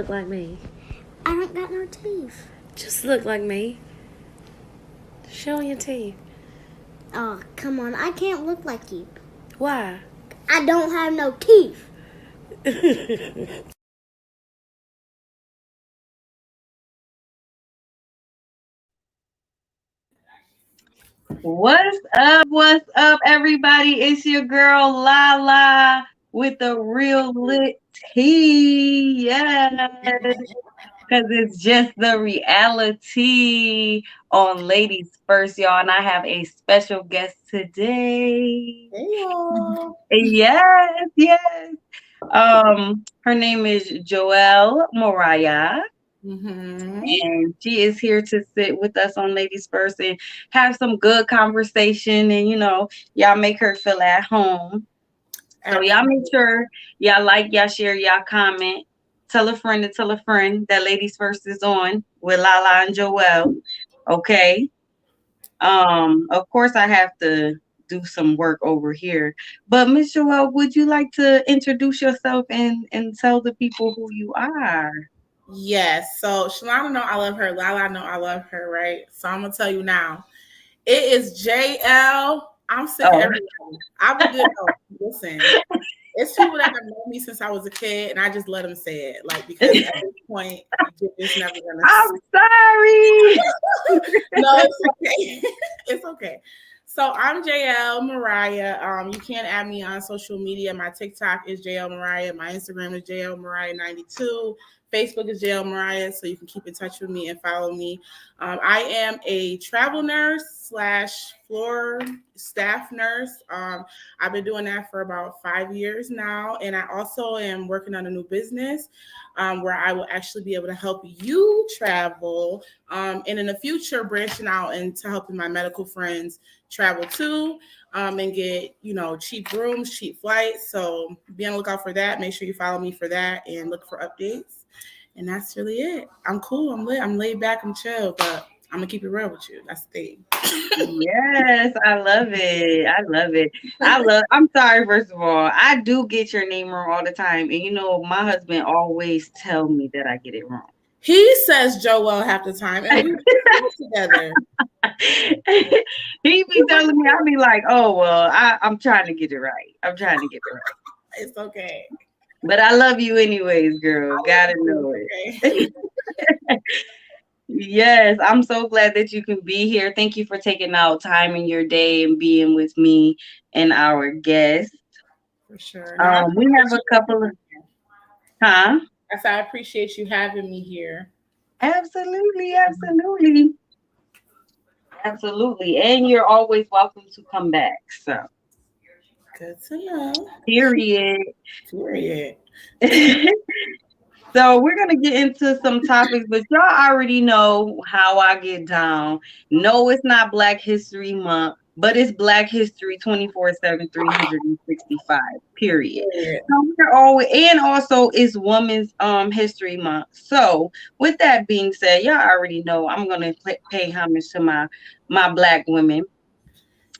look like me. I don't got no teeth. Just look like me. Show your teeth. Oh, come on. I can't look like you. Why? I don't have no teeth. What's up? What's up, everybody? It's your girl Lala with the real lit tea. Yes, because it's just the reality on Ladies First, y'all. And I have a special guest today. Hey, y'all. Yes. Her name is Joelle Moriah. And she is here to sit with us on Ladies First and have some good conversation and, y'all make her feel at home. So y'all make sure y'all like, y'all share, y'all comment. Tell a friend to tell a friend that Ladies First is on with Lala and Joelle. Okay. Of course I have to do some work over here. But Miss Joelle, would you like to introduce yourself and tell the people who you are? Yes. So Shalana know I love her. Lala know I love her, right? So I'm gonna tell you now. It is JL. I'm sick of everyone. I'm a good host. Listen, it's people that have known me since I was a kid, and I just let them say it. Like, because at this point, you're just never gonna. I'm sorry. No, it's okay. It's okay. So I'm JL Mariah. You can add me on social media. My TikTok is JL Mariah. My Instagram is JL Mariah 92. Facebook is JL Mariah, so you can keep in touch with me and follow me. I am a travel nurse slash floor staff nurse. I've been doing that for about 5 years now, and I also am working on a new business where I will actually be able to help you travel, and in the future branching out into helping my medical friends travel too, and get cheap rooms, cheap flights. So be on the lookout for that. Make sure you follow me for that and look for updates. And that's really it. I'm cool. I'm lit. I'm laid back. I'm chill, but I'm gonna keep it real with you. That's the thing. Yes, I love it. I love it. I'm sorry, first of all. I do get your name wrong all the time. And my husband always tell me that I get it wrong. He says Joel half the time, and we work together. He be telling me, I'll be like, oh well, I'm trying to get it right. I'm trying to get it right. It's okay. But I love you anyways, girl. Gotta know it. Okay. Yes, I'm so glad that you can be here. Thank you for taking out time in your day and being with me and our guest. For sure. We have a couple of, huh? I appreciate you having me here. Absolutely. And you're always welcome to come back. So, Good to know. period. Period. So we're gonna get into some topics, but y'all already know how I get down. No, it's not Black History Month, but it's Black History 24/7, 365. Period. So we're always, and also it's Women's History Month. So with that being said, y'all already know I'm gonna pay homage to my Black women.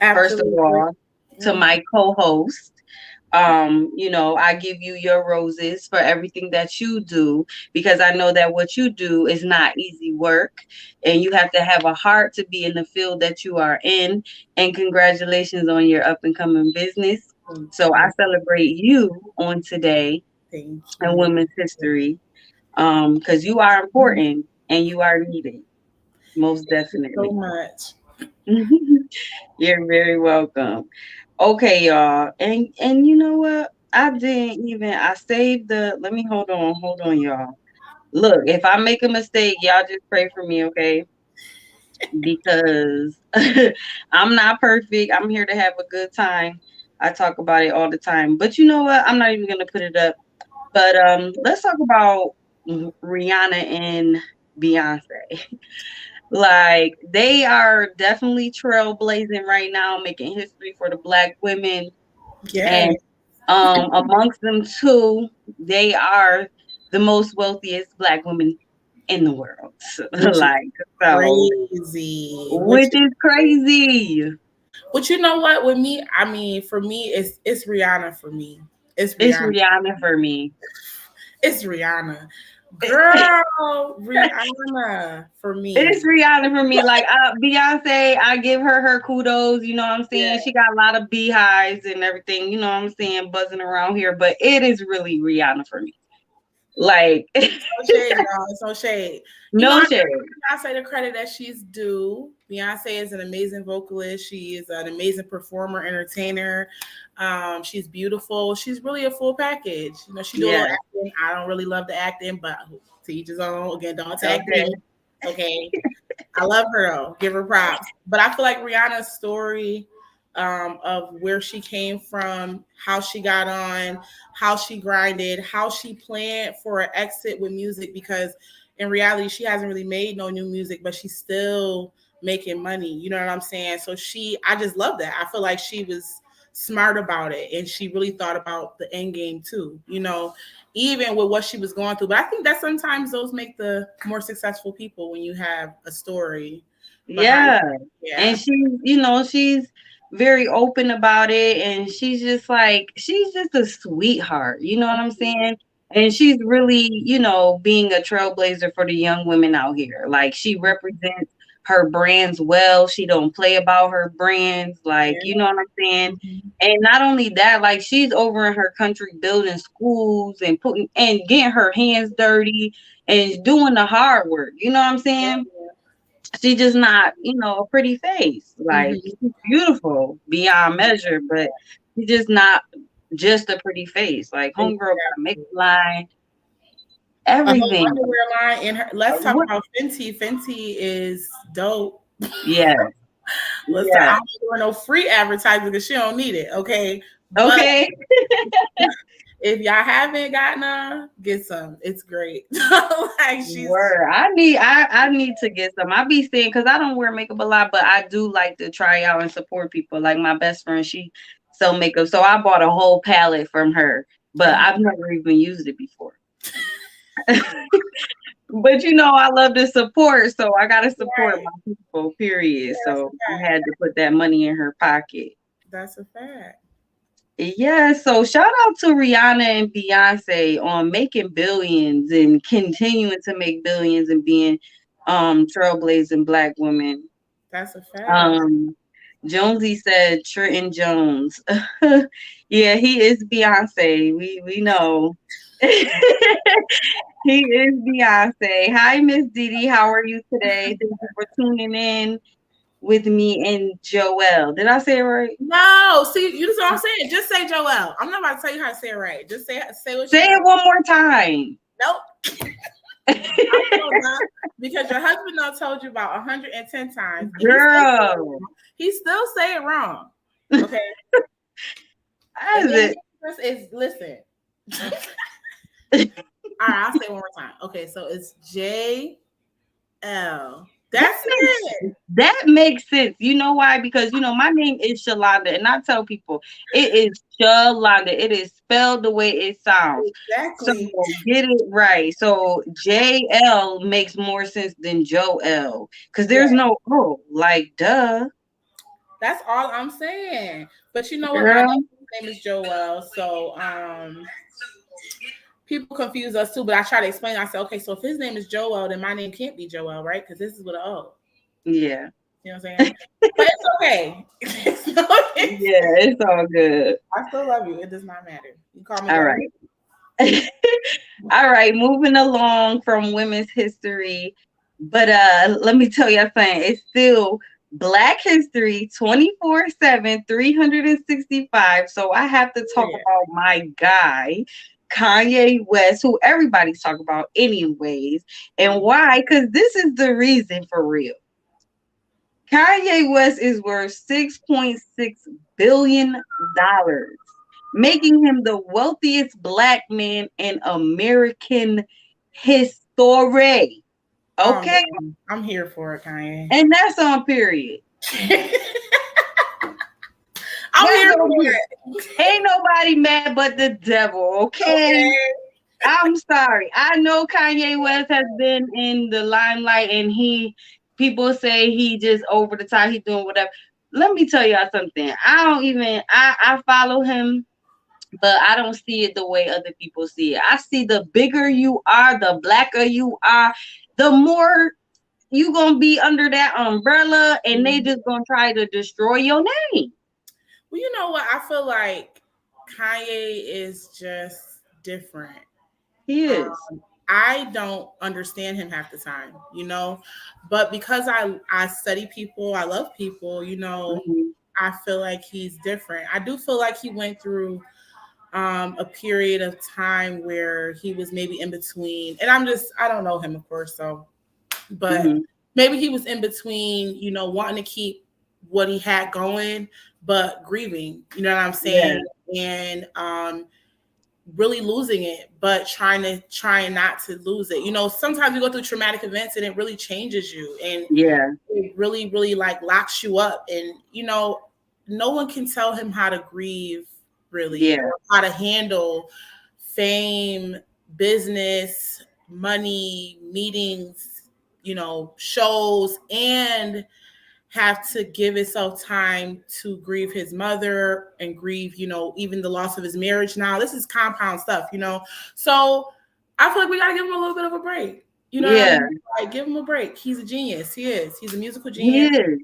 First of Absolutely. all, to my co-host. I give you your roses for everything that you do, because I know that what you do is not easy work, and you have to have a heart to be in the field that you are in. And congratulations on your up and coming business. So I celebrate you on today Thank in you. Women's History, because you are important and you are needed, most definitely. So much. You're very welcome. Okay, y'all. And you know what? I saved let me hold on, y'all. Look, if I make a mistake, y'all just pray for me, okay? Because I'm not perfect. I'm here to have a good time. I talk about it all the time. But you know what? I'm not even gonna put it up. But let's talk about Rihanna and Beyonce. Like, they are definitely trailblazing right now, making history for the Black women. Yeah. And amongst them two, they are the most wealthiest Black women in the world. Which is Like, so, crazy. which is crazy. But you know what? With me, I mean, for me, it's Rihanna. For me, it's It's Rihanna. Rihanna for me. It's Rihanna. Girl, Rihanna for me. It's Rihanna for me. Like Beyonce, I give her kudos. You know what I'm saying? Yeah. She got a lot of beehives and everything. You know what I'm saying? Buzzing around here, but it is really Rihanna for me. Like No shade, y'all. It's no shade. no I shade. Beyonce the credit that she's due. Beyonce is an amazing vocalist. She is an amazing performer, entertainer. She's beautiful. She's really a full package. You know, she do a little acting. I don't really love the acting, but to each his own. Again, don't tag me. Okay. I love her though. Give her props. But I feel like Rihanna's story of where she came from, how she got on, how she grinded, how she planned for an exit with music, because in reality, she hasn't really made no new music, but she's still making money. You know what I'm saying? So I just love that. I feel like she was smart about it and she really thought about the end game too, you know, even with what she was going through. But I think that sometimes those make the more successful people when you have a story. Yeah. Yeah. And she's very open about it, and she's just a sweetheart. You know what I'm saying? And she's really, being a trailblazer for the young women out here. Like, she represents her brands well. She don't play about her brands. Like, you know what I'm saying? And not only that, like, she's over in her country building schools and getting her hands dirty and doing the hard work. You know what I'm saying? She's just not, a pretty face. Like, she's beautiful beyond measure, but she's just not just a pretty face. Like, homegirl got a makeup line, everything. Underwear line in her. Let's talk about Fenty. Fenty is dope. Yeah. I'm not doing no free advertising because she don't need it. Okay. Okay. If y'all haven't gotten her, get some. It's great. Like, I need to get some. I be saying, because I don't wear makeup a lot, but I do like to try out and support people. Like, my best friend, she sell makeup, so I bought a whole palette from her, but I've never even used it before. But I love to support, so I gotta support my people, period. So I had to put that money in her pocket. That's a fact. Yeah, so shout out to Rihanna and Beyonce on making billions and continuing to make billions and being trailblazing Black women. That's a fact. Jonesy said Trenton Jones. Yeah, he is Beyonce. We know. He is Beyonce. Hi, Miss Didi. How are you today? Thank you for tuning in with me and Joelle. Did I say it right? No, see, you know what I'm saying? Just say Joelle. I'm not about to tell you how to say it right. Just say it one more time. Nope. Because your husband done told you about 110 times. Girl. He still say it wrong. Okay. Listen. All right, I'll say it one more time. Okay, so it's JL. That's it. That makes sense. You know why? Because my name is Shalonda, and I tell people it is Shalonda. It is spelled the way it sounds. Exactly. So get it right. So JL makes more sense than Joel, because there's no like duh. That's all I'm saying. But you know what? Girl. My name is Joelle. So people confuse us too, but I try to explain. I said, okay, so if his name is Joel, then my name can't be Joel, right? Because this is with an O. Yeah. You know what I'm saying? But it's okay. Yeah, it's all good. I still love you. It does not matter. You call me. All right. All right, moving along from women's history. But let me tell you something. It's still Black History 24/7, 365. So I have to talk about my guy, Kanye West, who everybody's talking about anyways. And why? Because this is the reason, for real. Kanye West is worth $6.6 billion, making him the wealthiest Black man in American history. Okay? I'm here for it, Kanye. And that's on period. I'm here for it. Ain't nobody mad but the devil, okay? I'm sorry. I know Kanye West has been in the limelight, and people say he just over the top, he doing whatever. Let me tell y'all something. I follow him but I don't see it the way other people see it. I see the bigger you are, the blacker you are, the more you gonna be under that umbrella, and they just gonna try to destroy your name. Well, you know what? I feel like Kanye is just different. He is. I don't understand him half the time, you know, but because I study people, I love people, you know, Mhm. I feel like he's different. I do feel like he went through a period of time where he was maybe in between, and I don't know him, of course, so, but Mhm. maybe he was in between, you know, wanting to keep what he had going, but grieving, you know what I'm Yeah. saying? And really losing it, but trying not to lose it. You know, sometimes you go through traumatic events and it really changes you, and Yeah. it really, really like locks you up. And you know, no one can tell him how to grieve really, Yeah. or how to handle fame, business, money, meetings, you know, shows, and have to give himself time to grieve his mother and grieve, you know, even the loss of his marriage. Now, this is compound stuff, you know. So I feel like we got to give him a little bit of a break. You know what I Yeah. mean? Like, give him a break. He's a genius. He is. He's a musical He genius. is.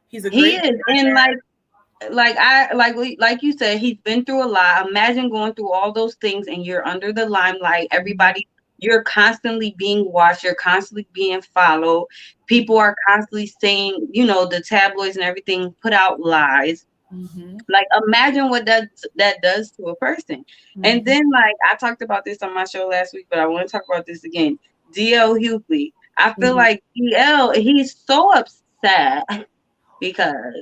He's a He great is. And designer. like you said, he's been through a lot. Imagine going through all those things and you're under the limelight. Everybody, you're constantly being watched. You're constantly being followed. People are constantly saying, you know, the tabloids and everything put out lies. Mm-hmm. Like, imagine what that does to a person. And Mm-hmm. then, like, I talked about this on my show last week, but I want to talk about this again. DL Hughley. I feel Mm-hmm. like DL, he's so upset because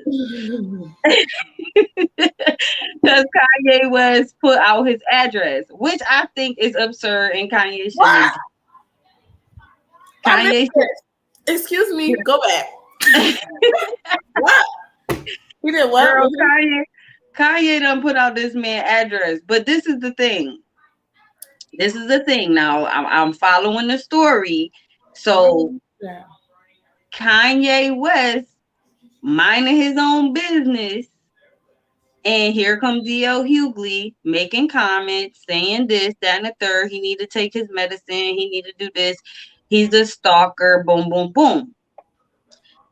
because Kanye West put out his address, which I think is absurd, and Kanye What? shouldn't. I missed Kanye it. Excuse me. Go back. What? He did what? girl, What did Kanye done put out this man address, but this is the thing. This is the thing. Now I'm following the story. So Yeah. Kanye West minding his own business. And here comes D.L. Hughley making comments, saying this, that, and the third. He need to take his medicine. He need to do this. He's a stalker. Boom, boom, boom.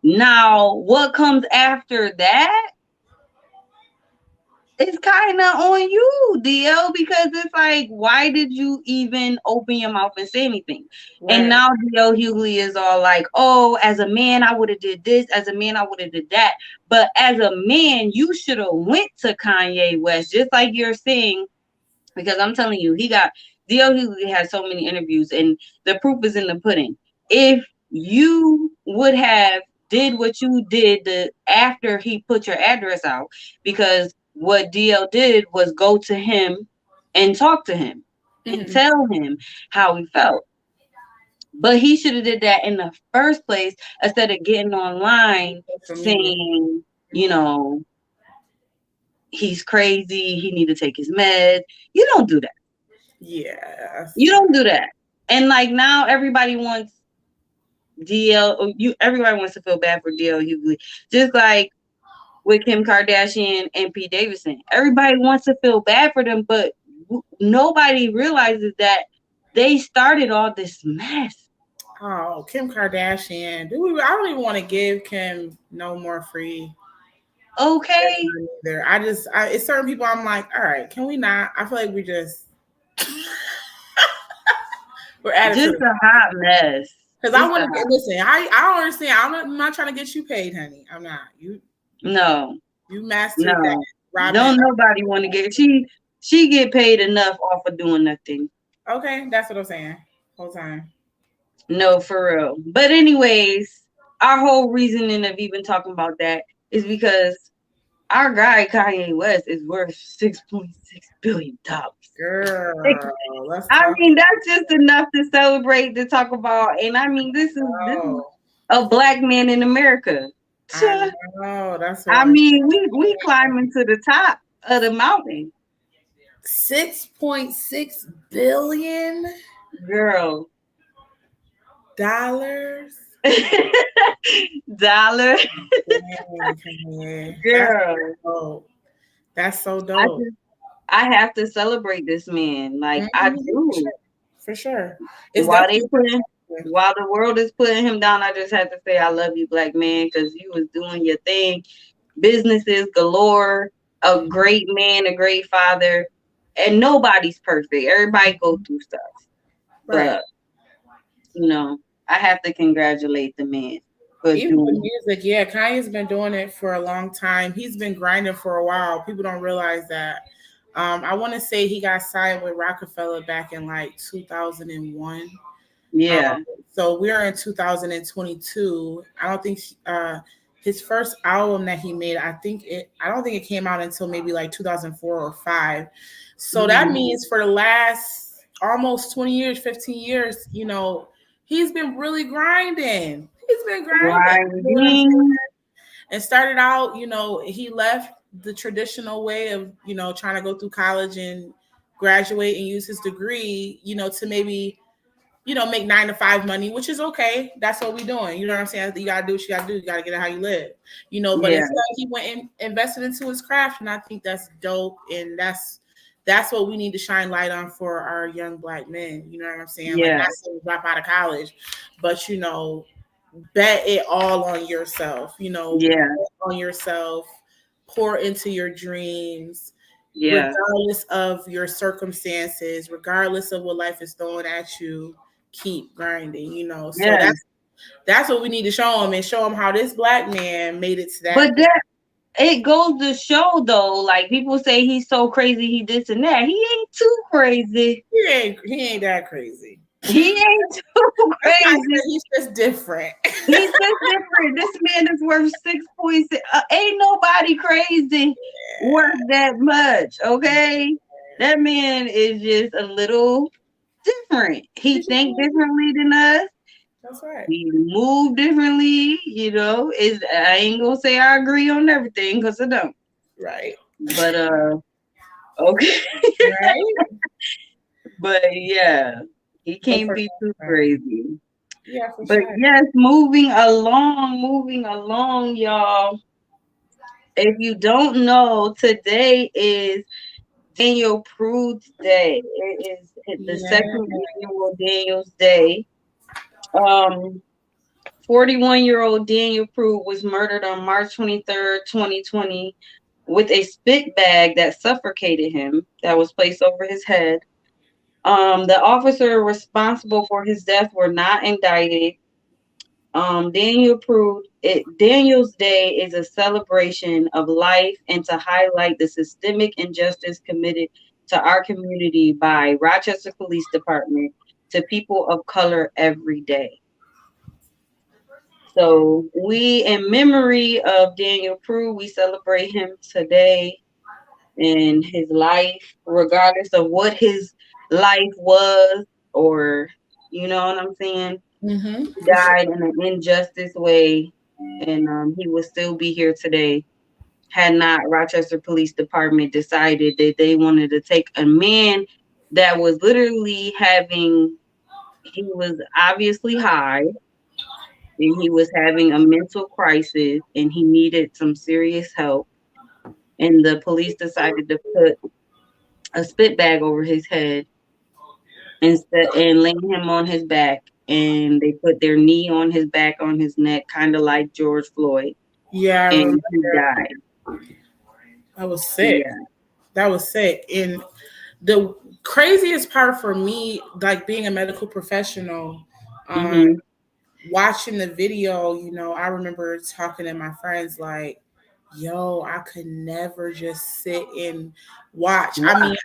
Now, what comes after that is kind of on you, DL, because it's like, why did you even open your mouth and say anything? And Right. now DL Hughley is all like, oh, as a man, I would have did this. As a man, I would have did that. But as a man, you should have went to Kanye West, just like you're saying, because I'm telling you, DL Hughley has so many interviews, and the proof is in the pudding. If you would have did what you did after he put your address out, because what DL did was go to him and talk to him and Mm-hmm. tell him how he felt. But he should have did that in the first place instead of getting online Social media. saying, you know, he's crazy, he need to take his meds. You don't do that. You Yes. don't do that. And like now everybody wants everybody wants to feel bad for DL Hughley. Just like with Kim Kardashian and Pete Davidson. Everybody wants to feel bad for them, but nobody realizes that they started all this mess. Oh, Kim Kardashian. I don't even want to give Kim no more free Okay. either. It's certain people I'm like, all right, can we not? I feel like we're added to Just the a hot mess. because I want to get listen. I don't understand. I'm not trying to get you paid, honey. I'm not. No, You mastered that, no. Robin. Don't nobody want to get she get paid enough off of doing nothing. Okay, that's what I'm saying. Whole time. No, for real. But anyways, our whole reasoning of even talking about that is because our guy Kanye West is worth $6.6 billion. Girl, let's I talk. mean, that's just enough to celebrate, to talk about. And I mean, this is Oh, a black man in America. I know. That's what I I'm mean, we climbing to the top of the mountain, 6.6 billion girl. dollars. Dollar, Dang, Kanye. girl. Dope. That's so I dope. just I have to celebrate this man. Like I do. For sure. It's While they definitely putting, while the world is putting him down, I just have to say I love you, black man, because you was doing your thing. Businesses galore, a great man, a great father, and nobody's perfect. Everybody go through stuff, right. but I have to congratulate the man for Even with doing. music, yeah, Kanye's been doing it for a long time. He's been grinding for a while. People don't realize that. I want to say he got signed with Rockefeller back in like 2001. Yeah, So we're in 2022. I don't think his first album that he made, I don't think it came out until maybe like 2004 or 5. So that mm-hmm. means for the last almost 20 years, 15 years, he's been really grinding. He's been grinding. You know what I'm saying? Grinding. And started out, he left the traditional way of, trying to go through college and graduate and use his degree, to maybe make 9 to 5 money, which is okay. That's what we doing. You know what I'm saying? You gotta do what you gotta do. You gotta get it how you live. But Yeah, instead he went and invested into his craft, and I think that's dope. And that's what we need to shine light on for our young black men. You know what I'm saying? Like yeah, not saying drop out of college, but bet it all on yourself. yeah, Bet on yourself. Pour into your dreams yeah, regardless of your circumstances, regardless of what life is throwing at you, keep grinding, So yeah. that's what we need to show them, and show them how this black man made it to that But point. it goes to show though, like people say he's so crazy, he this and that. He ain't too crazy. He ain't that crazy. He ain't too crazy. He's just different. He's just different. This man is worth 6.6. Ain't nobody crazy worth that much. Okay, that man is just a little different. He think differently than us. That's right. We move differently. Is I ain't gonna say I agree on everything because I don't. Right. But okay. Right. But yeah, he can't be too crazy. Yeah, for But sure. yes, moving along, y'all. If you don't know, today is Daniel Prude's Day. It is the Yeah. second annual Daniel's Day. 41-year-old Daniel Prude was murdered on March 23rd, 2020, with a spit bag that suffocated him that was placed over his head. The officer responsible for his death were not indicted. Daniel's Day is a celebration of life and to highlight the systemic injustice committed to our community by Rochester Police Department to people of color every day. So we, in memory of Daniel Prude, we celebrate him today and his life, regardless of what his life was, or you know what I'm saying. Mm-hmm. He died in an injustice way, and he would still be here today had not Rochester Police Department decided that they wanted to take a man that was literally he was obviously high and he was having a mental crisis and he needed some serious help. And the police decided to put a spit bag over his head and lay him on his back. And they put their knee on his back, on his neck, kind of like George Floyd. Yeah, I And remember. he died. That was sick. Yeah. That was sick. And the craziest part for me, like being a medical professional, Mm-hmm. watching the video, I remember talking to my friends like, yo, I could never just sit and watch. Wow. I mean,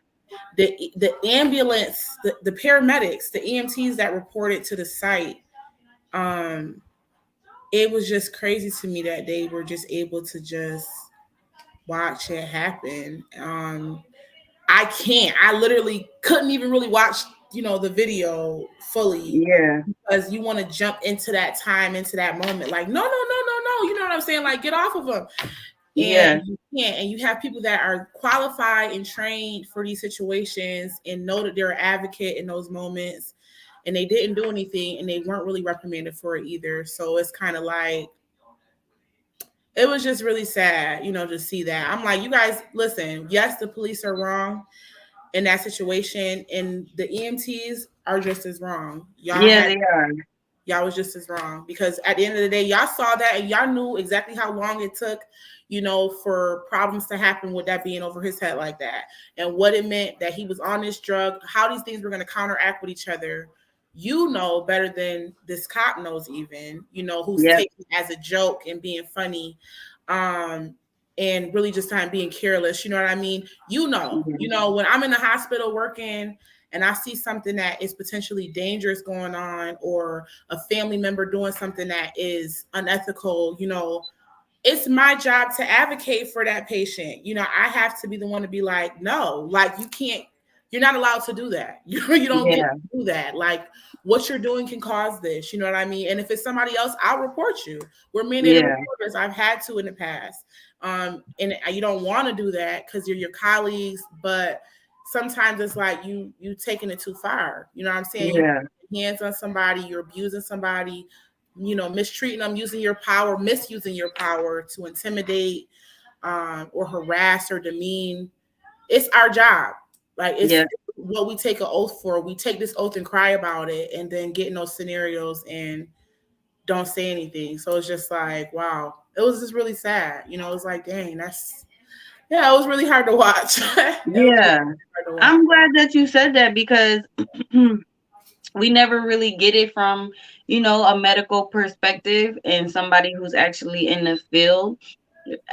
the ambulance, the paramedics, the EMTs that reported to the site, it was just crazy to me that they were just able to just watch it happen. I literally couldn't even really watch, the video fully Yeah. because you want to jump into that time, into that moment. Like, no, no, no, no, no. You know what I'm saying? Like, get off of them. Yeah. And you can't. And you have people that are qualified and trained for these situations and know that they're an advocate in those moments. And they didn't do anything and they weren't really reprimanded for it either. So it's kind of like, it was just really sad, to see that. I'm like, you guys, listen, yes, the police are wrong in that situation, and the EMTs are just as wrong. Yeah, they are. Y'all was just as wrong, because at the end of the day, y'all saw that and y'all knew exactly how long it took, for problems to happen with that being over his head like that, and what it meant that he was on this drug, how these things were going to counteract with each other. Better than this cop knows, even, who's taking it as a joke and being funny, and really just kind of being careless. You know what I mean? When I'm in the hospital working and I see something that is potentially dangerous going on, or a family member doing something that is unethical, it's my job to advocate for that patient. I have to be the one to be like, no, like, you're not allowed to do that. You don't get to do that. Like, what you're doing can cause this. You know what I mean? And if it's somebody else, I'll report you. We're mandated reporters. I've had to in the past. And you don't want to do that because you're your colleagues, but sometimes it's like you taking it too far. You know what I'm saying? Yeah. You're hands on somebody, you're abusing somebody, mistreating them, misusing your power to intimidate, or harass or demean. It's our job. Like, it's what we take an oath for. We take this oath and cry about it, and then get in those scenarios and don't say anything. So it's just like, wow, it was just really sad. It was like, dang, it was really hard to watch. I'm glad that you said that, because we never really get it from, a medical perspective and somebody who's actually in the field.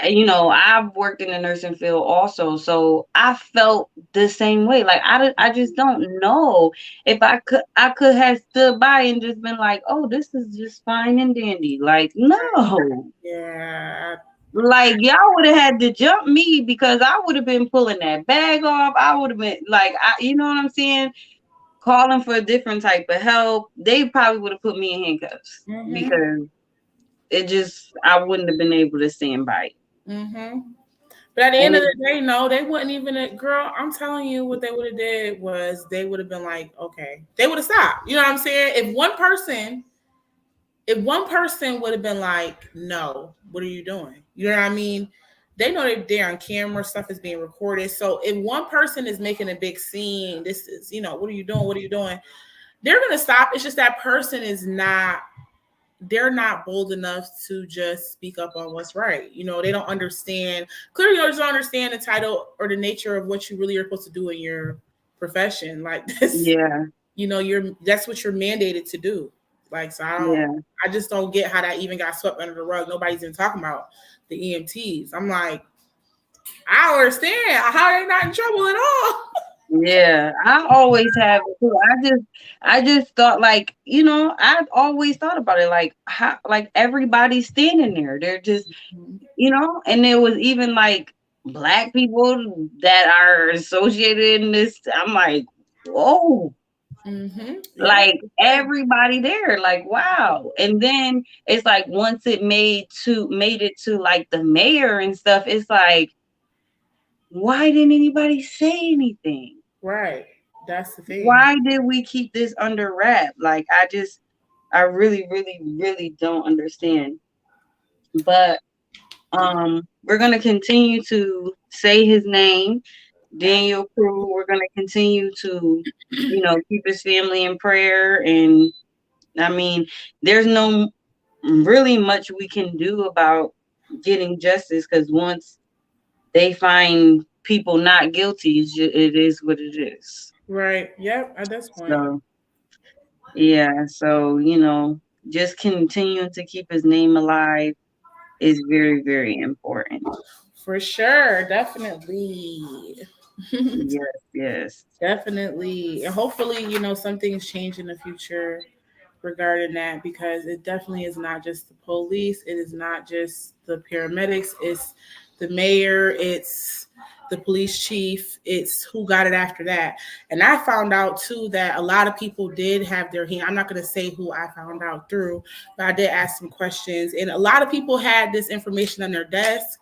I've worked in the nursing field also, so I felt the same way. Like, I just don't know if I could have stood by and just been like, oh, this is just fine and dandy. Like, no. Yeah. Like, y'all would have had to jump me, because I would have been pulling that bag off. I would have been like, you know what I'm saying? Calling for a different type of help. They probably would have put me in handcuffs, because I wouldn't have been able to stand by it. Mm-hmm. But at the end of the day, no, they wouldn't even. Girl, I'm telling you, what they would have did was they would have been like, okay, they would have stopped. You know what I'm saying? If one person would have been like, no, what are you doing? You know what I mean? They know they're on camera, stuff is being recorded. So if one person is making a big scene, this is, what are you doing? What are you doing? They're going to stop. It's just that person they're not bold enough to just speak up on what's right. They don't understand. Clearly, they don't understand the title or the nature of what you really are supposed to do in your profession. Like this, that's what you're mandated to do. Like, so I just don't get how that even got swept under the rug. Nobody's even talking about the EMTs. I'm like, I don't understand how they're not in trouble at all. Yeah, I always have it too. I just thought, like, I've always thought about it, like, how, like, everybody's standing there. They're just, and there was even like Black people that are associated in this. I'm like, whoa. Like, everybody there, like, wow. And then it's like, once it made it to like the mayor and stuff, it's like, why didn't anybody say anything? Right. That's the thing. Why did we keep this under wrap? Like, I really, really, really don't understand. But we're gonna continue to say his name, Daniel Crew. We're gonna continue to, keep his family in prayer. And I mean, there's no really much we can do about getting justice, because once they find people not guilty, it is what it is. Right. Yep. At this point. So, yeah. So, just continuing to keep his name alive is very, very important. For sure. Definitely. Yes. Definitely. And hopefully, some things change in the future regarding that, because it definitely is not just the police. It is not just the paramedics. It's the mayor. It's the police chief. It's who got it after that. And I found out too that a lot of people did have their hand. I'm not going to say who I found out through, but I did ask some questions. And a lot of people had this information on their desk.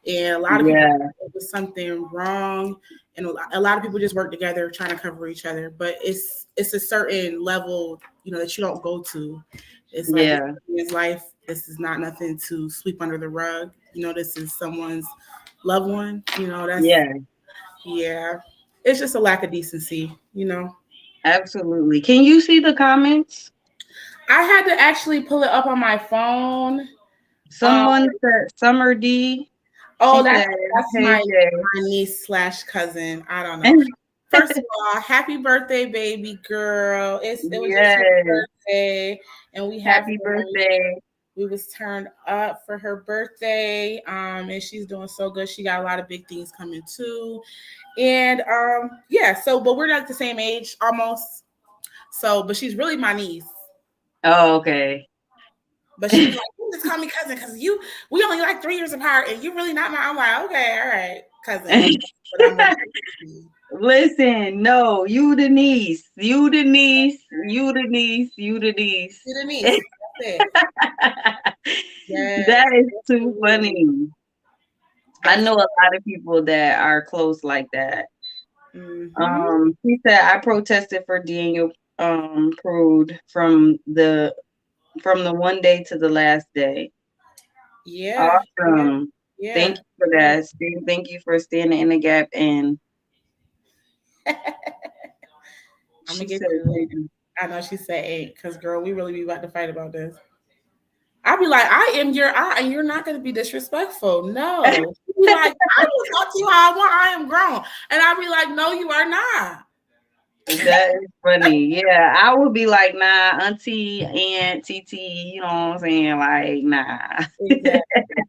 And a lot of people thought there was something wrong. And a lot of people just work together trying to cover each other. But it's a certain level, that you don't go to. It's like, it's life. This is not nothing to sweep under the rug. this is someone's loved one. That's Yeah, yeah. It's just a lack of decency. absolutely. Can you see the comments? I had to actually pull it up on my phone. Um, Someone said Summer D. oh, She that's said, that's "Hey my Jay." my niece slash cousin. I don't know. First of all, happy birthday, baby girl. It was just her Yes, birthday, and we have happy fun. birthday. We was turned up for her birthday, and she's doing so good. She got a lot of big things coming too, and yeah. So, but we're not the same age almost. So, but she's really my niece. Oh, okay. But she be like, "You just call me cousin because we only like 3 years apart, and you really not my." I'm like, okay, all right, cousin. But I'm really Listen, no, you the niece, you the niece, you the niece, you the niece. the niece. That's it. Yes, That is too absolutely. funny. I know a lot of people that are close like that. Mm-hmm. She said I protested for Daniel Prude from the one day to the last day. Yeah, yeah, Awesome. yeah. Thank you for that. Thank you for standing in the gap. And I'm gonna she get said, to it. thank you. I know she said ain't, because girl, we really be about to fight about this. I'd be like, I am your eye, and you're not gonna be disrespectful. No. She'd be like, I will talk to you how I want, I am grown. And I'd be like, no, you are not. That is funny. Yeah, I would be like, nah, auntie, aunt, TT, you know what I'm saying? Like, nah. Exactly,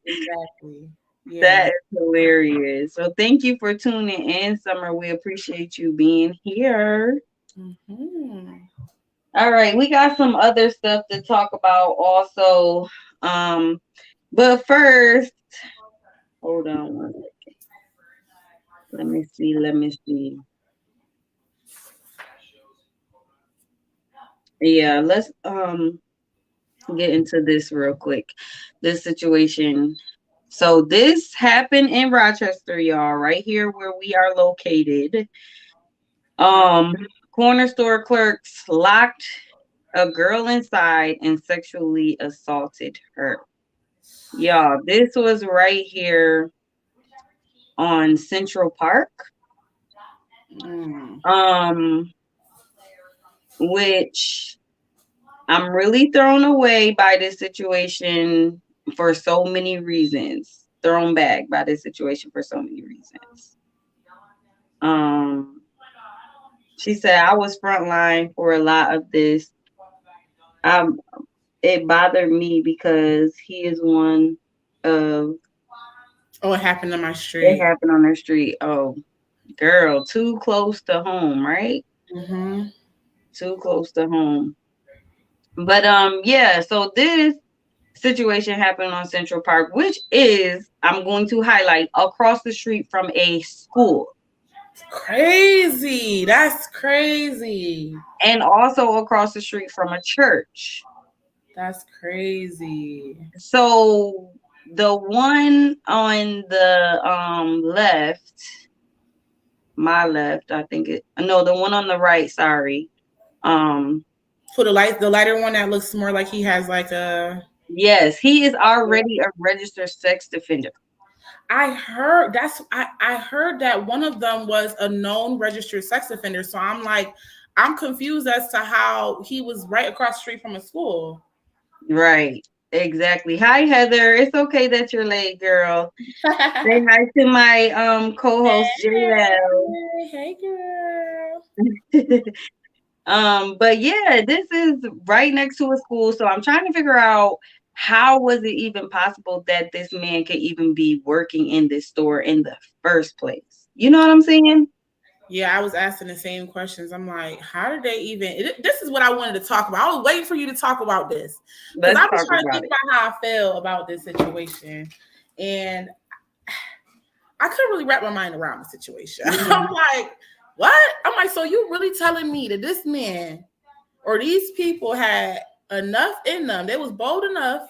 exactly. Yeah. That is hilarious. So thank you for tuning in, Summer. We appreciate you being here. Mm-hmm. All right, we got some other stuff to talk about also. Um, but first, hold on one second. Let me see. Let me see. Yeah, let's get into this real quick. This situation. So this happened in Rochester, y'all, right here where we are located. Um, corner store clerks locked a girl inside and sexually assaulted her. Y'all, this was right here on Central Park. Mm. Um, which I'm really thrown away by this situation for so many reasons. Thrown back by this situation for so many reasons. Um, she said I was frontline for a lot of this. Um, it bothered me because he is one of Oh, it happened on my it street. happened on their street. Oh, girl, too close to home, right? Mm-hmm. Too close to home. But yeah, so this situation happened on Central Park, which is, I'm going to highlight, across the street from a school. Crazy. That's crazy. And also across the street from a church. That's crazy. So the one on the left, my left, I think it no, the one on the right, sorry. Um For the lighter one that looks more like he has like a. yes, he is already a registered sex offender. I heard that one of them was a known registered sex offender. So I'm like, I'm confused as to how he was right across the street from a school. Right. Exactly. Hi Heather. It's okay that you're late, girl. Say hi to my co-host JAEL. Hey girl. But yeah, this is right next to a school. So I'm trying to figure out how was it even possible that this man could even be working in this store in the first place? You know what I'm saying? Yeah, I was asking the same questions. I'm like, how did they even? This is what I wanted to talk about. I was waiting for you to talk about this because Let's I was talk trying to about think it. about how I feel about this situation, and I couldn't really wrap my mind around the situation. Mhm. I'm like, what? I'm like, so you really telling me that this man or these people had enough in them? They was bold enough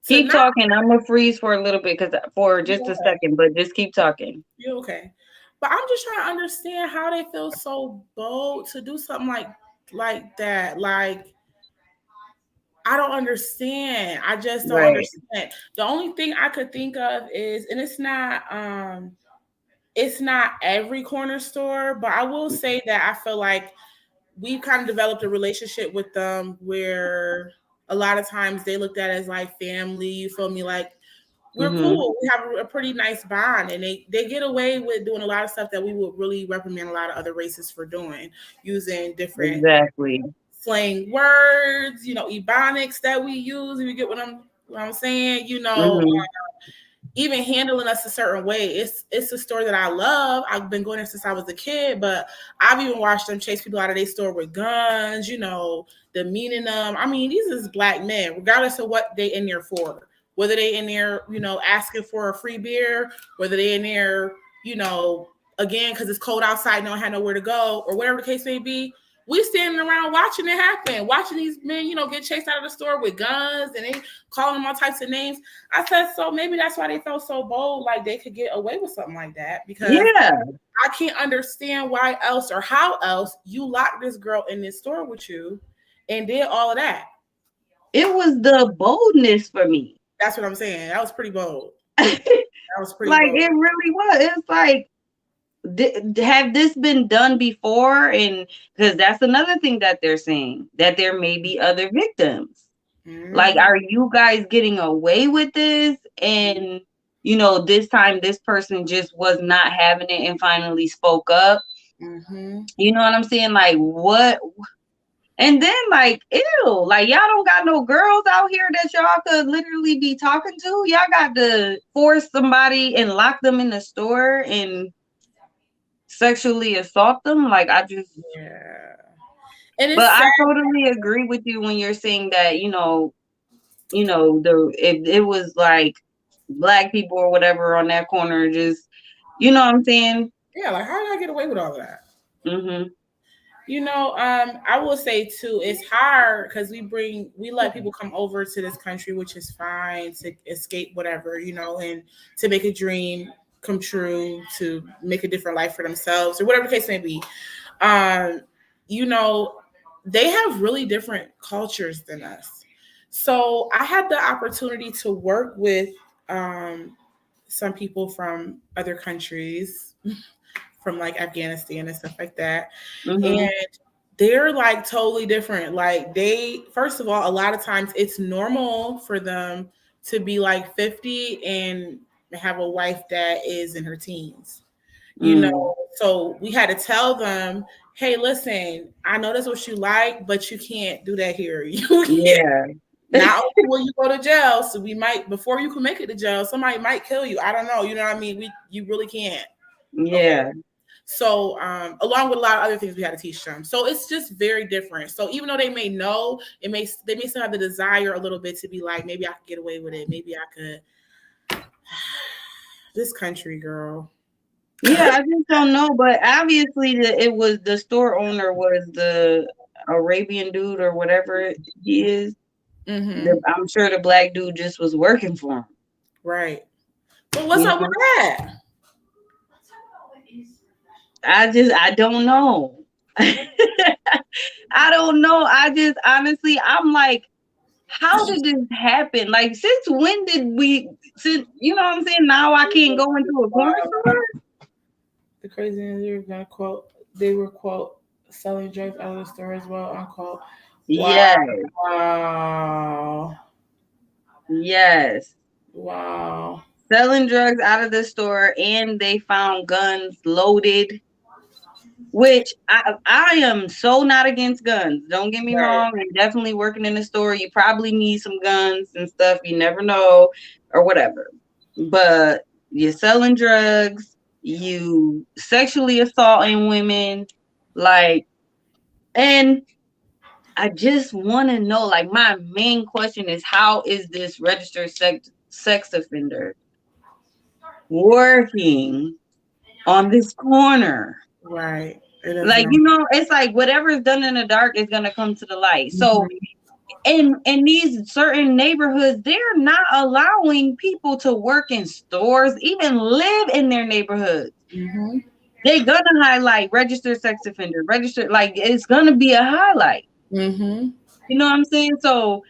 to Keep not. talking. I'm gonna freeze for a little bit for You just a okay? second, but just keep talking. You okay? But I'm just trying to understand how they feel so bold to do something like that. Like I don't understand. I just don't Right. understand. The only thing I could think of is, and it's not every corner store, but I will say that I feel like we've kind of developed a relationship with them where a lot of times they looked at it as like family. You feel me? Like we're Mm-hmm. cool. We have a pretty nice bond, and they get away with doing a lot of stuff that we would really reprimand a lot of other races for doing, using different Exactly. slang words, ebonics that we use. If you get what I'm saying, Mm-hmm. even handling us a certain way. It's a store that I love. I've been going there since I was a kid, but I've even watched them chase people out of their store with guns, demeaning them. I mean, these is black men, regardless of what they in there for. Whether they in there, asking for a free beer, whether they in there, again, because it's cold outside, don't have nowhere to go, or whatever the case may be. We standing around watching it happen, watching these men, get chased out of the store with guns and they calling them all types of names. I said, so maybe that's why they felt so bold, like they could get away with something like that. Because Yeah. I can't understand why else or how else you locked this girl in this store with you and did all of that. It was the boldness for me. That's what I'm saying. That was pretty bold. Like That was pretty bold. it really was. It's like, have this been done before? And because that's another thing that they're saying, that there may be other victims. Like, are you guys getting away with this? And this time this person just was not having it and finally spoke up. You know what I'm saying? Like, what? And then, like, ew, like, y'all don't got no girls out here that y'all could literally be talking to. Y'all got to force somebody and lock them in the store and sexually assault them. Like, Yeah. And but it's sad. I totally agree with you when you're saying that, it was like black people or whatever on that corner, just, you know what I'm saying? Yeah, like how did I get away with all of that? Mm-hmm. I will say too, it's hard because we let people come over to this country, which is fine, to escape whatever, and to make a dream come true, to make a different life for themselves or whatever the case may be. Um, you know, they have really different cultures than us. So I had the opportunity to work with some people from other countries, from like Afghanistan and stuff like that. Mm-hmm. And they're like totally different. Like first of all, a lot of times it's normal for them to be like 50 and have a wife that is in her teens. So we had to tell them, hey, listen, I know that's what you like, but you can't do that here. You can't. Yeah. Not only will you go to jail, so we might, before you can make it to jail, somebody might kill you. I don't know. You know what I mean? You really can't. Yeah. Okay. So, along with a lot of other things we had to teach them. So it's just very different. So even though they may know, they may still have the desire a little bit to be like, maybe I could get away with it. Maybe I could. This country, girl. Yeah, I just don't know, but obviously the store owner was the Arabian dude or whatever he is. Mm-hmm. I'm sure the black dude just was working for him. Right. But what's up with that? I don't know. I don't know. Honestly, I'm like, how did this happen? Like, since when did you know what I'm saying? Now I can't go into a corner store? The crazy they were selling drugs out of the store as well, unquote. Yes. Wow. Yes. Wow. Selling drugs out of the store, and they found guns loaded. Which I am so not against guns. Don't get me wrong. And definitely working in the store, you probably need some guns and stuff. You never know, or whatever. But you're selling drugs, you sexually assaulting women, like, and I just want to know, like, my main question is, how is this registered sex offender working on this corner? Right. Like, it's like whatever is done in the dark is going to come to the light. So in these certain neighborhoods, they're not allowing people to work in stores, even live in their neighborhoods. Mm-hmm. They're going to highlight registered sex offender, like, it's going to be a highlight. Mm-hmm. You know what I'm saying? So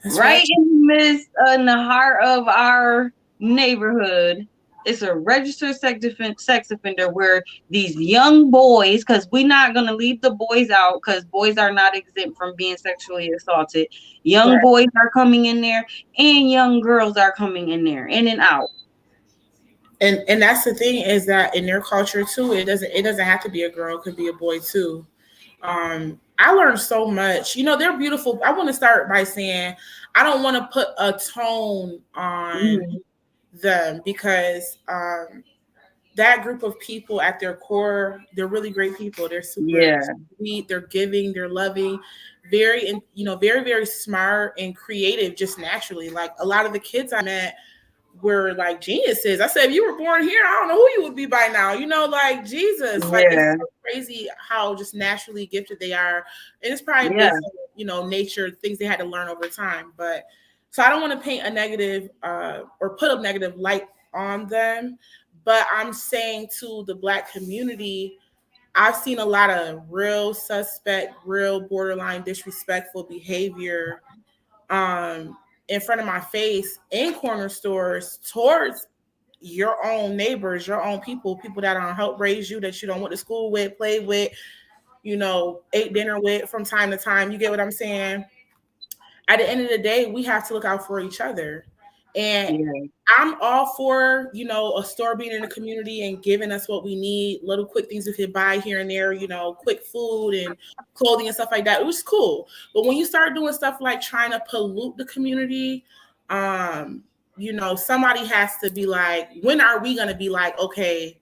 That's right right. in the midst, in the heart of our neighborhood. It's a registered sex offender where these young boys, because we're not going to leave the boys out because boys are not exempt from being sexually assaulted. Young Right. boys are coming in there and young girls are coming in there, in and out. And that's the thing is that in their culture too, it doesn't have to be a girl, it could be a boy too. I learned so much. They're beautiful. I want to start by saying I don't want to put a tone on Mhm. them because that group of people at their core, they're really great people. They're super Yeah, sweet, they're giving, they're loving, very, very smart and creative just naturally. Like a lot of the kids I met were like geniuses. I said, if you were born here, I don't know who you would be by now. Like Jesus. Like it's yeah, so crazy how just naturally gifted they are. And it's probably yeah, based on, nature, things they had to learn over time. But so I don't want to paint a negative or put a negative light on them. But I'm saying to the Black community, I've seen a lot of real suspect, real borderline disrespectful behavior in front of my face in corner stores towards your own neighbors, your own people that don't help raise you, that you don't went to school with, play with, ate dinner with from time to time. You get what I'm saying? At the end of the day, we have to look out for each other. And yeah, I'm all for, a store being in the community and giving us what we need, little quick things we could buy here and there, quick food and clothing and stuff like that. It was cool. But when you start doing stuff like trying to pollute the community, somebody has to be like, when are we going to be like, okay,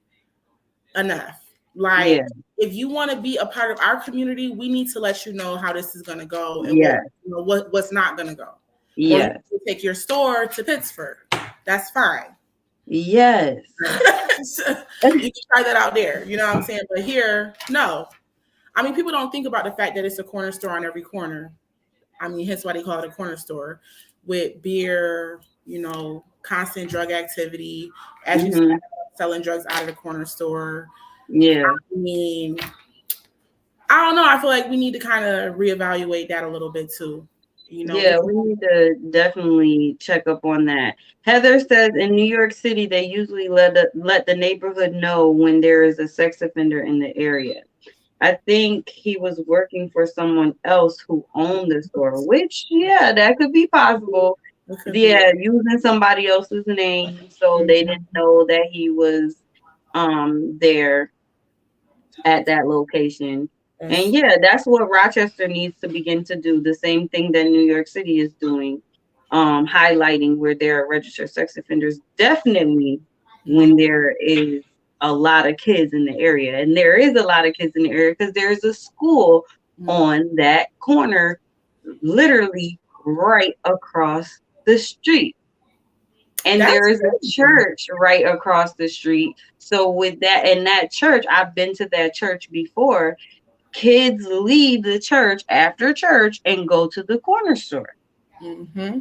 enough? Like, yeah, if you want to be a part of our community, we need to let you know how this is going to go and yeah, what's not going to go. Or you yeah, can take your store to Pittsburgh. That's fine. yes. You can try that out there. You know what I'm saying? But here, no. I mean, people don't think about the fact that it's a corner store on every corner. I mean, hence why they call it a corner store with beer, constant drug activity, as you said, Hmm. selling drugs out of the corner store. Yeah. I mean, I don't know. I feel like we need to kind of reevaluate that a little bit too. Yeah, Because we need to definitely check up on that. Heather says in New York City, they usually let the neighborhood know when there is a sex offender in the area. I think he was working for someone else who owned the store, which, yeah, that could be possible. it could be. Yeah, using somebody else's name so they didn't know that he was there at that location. And Yes. yeah, that's what Rochester needs to begin to do. The same thing that New York City is doing, highlighting where there are registered sex offenders. Definitely when there is a lot of kids in the area. And there is a lot of kids in the area because there's a school on that corner, literally right across the street. And That's there is a crazy. church right across the street. So with that, and that church, I've been to that church before. Kids leave the church after church and go to the corner store. Mm-hmm.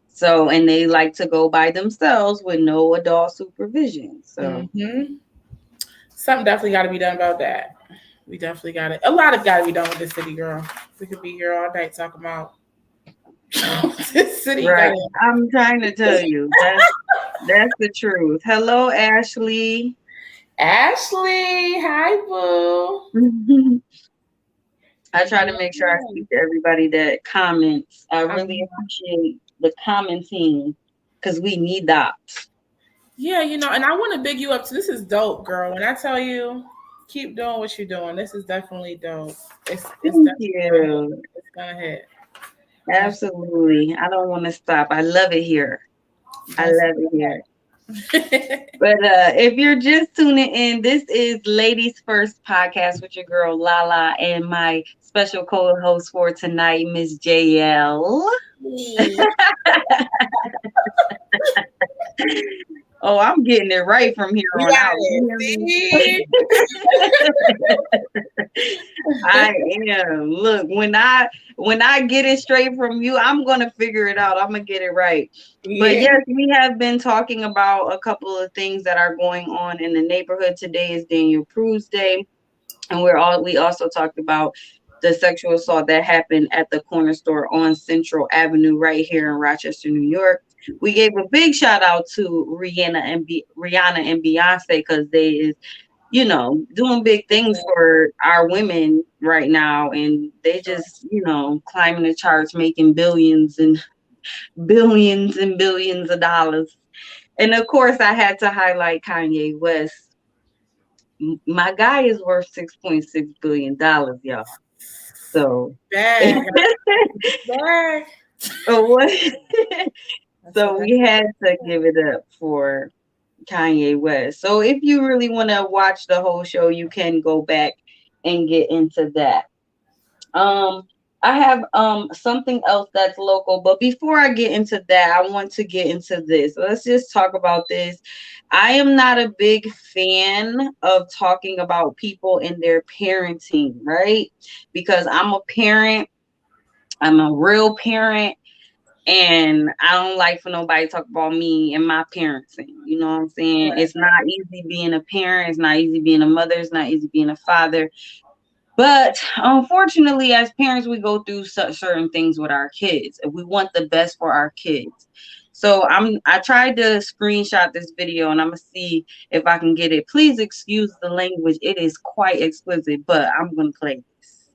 So, and they like to go by themselves with no adult supervision. So, Mm-hmm. Something definitely got to be done about that. We definitely got it. A lot of got to be done with this city, girl. We could be here all night talking about this city. Got right. I'm trying to tell you that's the truth. Hello, Ashley. Ashley, hi, I try to make sure I boo. speak to everybody that comments. I really Um, appreciate the commenting because we need that. yeah, and I want to big you up. So this is dope, girl. When I tell you, keep doing what you're doing. This is definitely dope. It's Thank definitely gonna hit. you. It's gonna hit. Absolutely. I don't want to stop. I love it here. I That's love it here. okay. But if you're just tuning in, this is Ladies First podcast with your girl Lala and my special co-host for tonight, Miss JL. Oh, I'm getting it right from here You on got out. it. I am. Look, when I get it straight from you, I'm gonna figure it out. I'm gonna get it right. But Yeah. yes, we have been talking about a couple of things that are going on in the neighborhood. Today is Daniel Prue's Day, and we also talked about the sexual assault that happened at the corner store on Central Avenue right here in Rochester, New York. We gave a big shout out to Rihanna and Beyonce because they is, you know, doing big things for our women right now, and they just, you know, climbing the charts, making billions and billions and billions of dollars. And of course, I had to highlight Kanye West. My guy is worth $6.6 billion, y'all. So, Bag. Bag. what? That's So what we had to give it up for Kanye West. So if you really want to watch the whole show, you can go back and get into that. Um, I have something else that's local, but before I get into that, I want to get into this. Let's just talk about this. I am not a big fan of talking about people and their parenting, right? Because I'm a parent, I'm a real parent, and I don't like for nobody to talk about me and my parenting. You know what I'm saying? It's not easy being a parent, it's not easy being a mother, it's not easy being a father. But unfortunately, as parents, we go through certain things with our kids, and we want the best for our kids. So I tried to screenshot this video, and I'm gonna see if I can get it. Please excuse the language; it is quite explicit, but I'm gonna play this.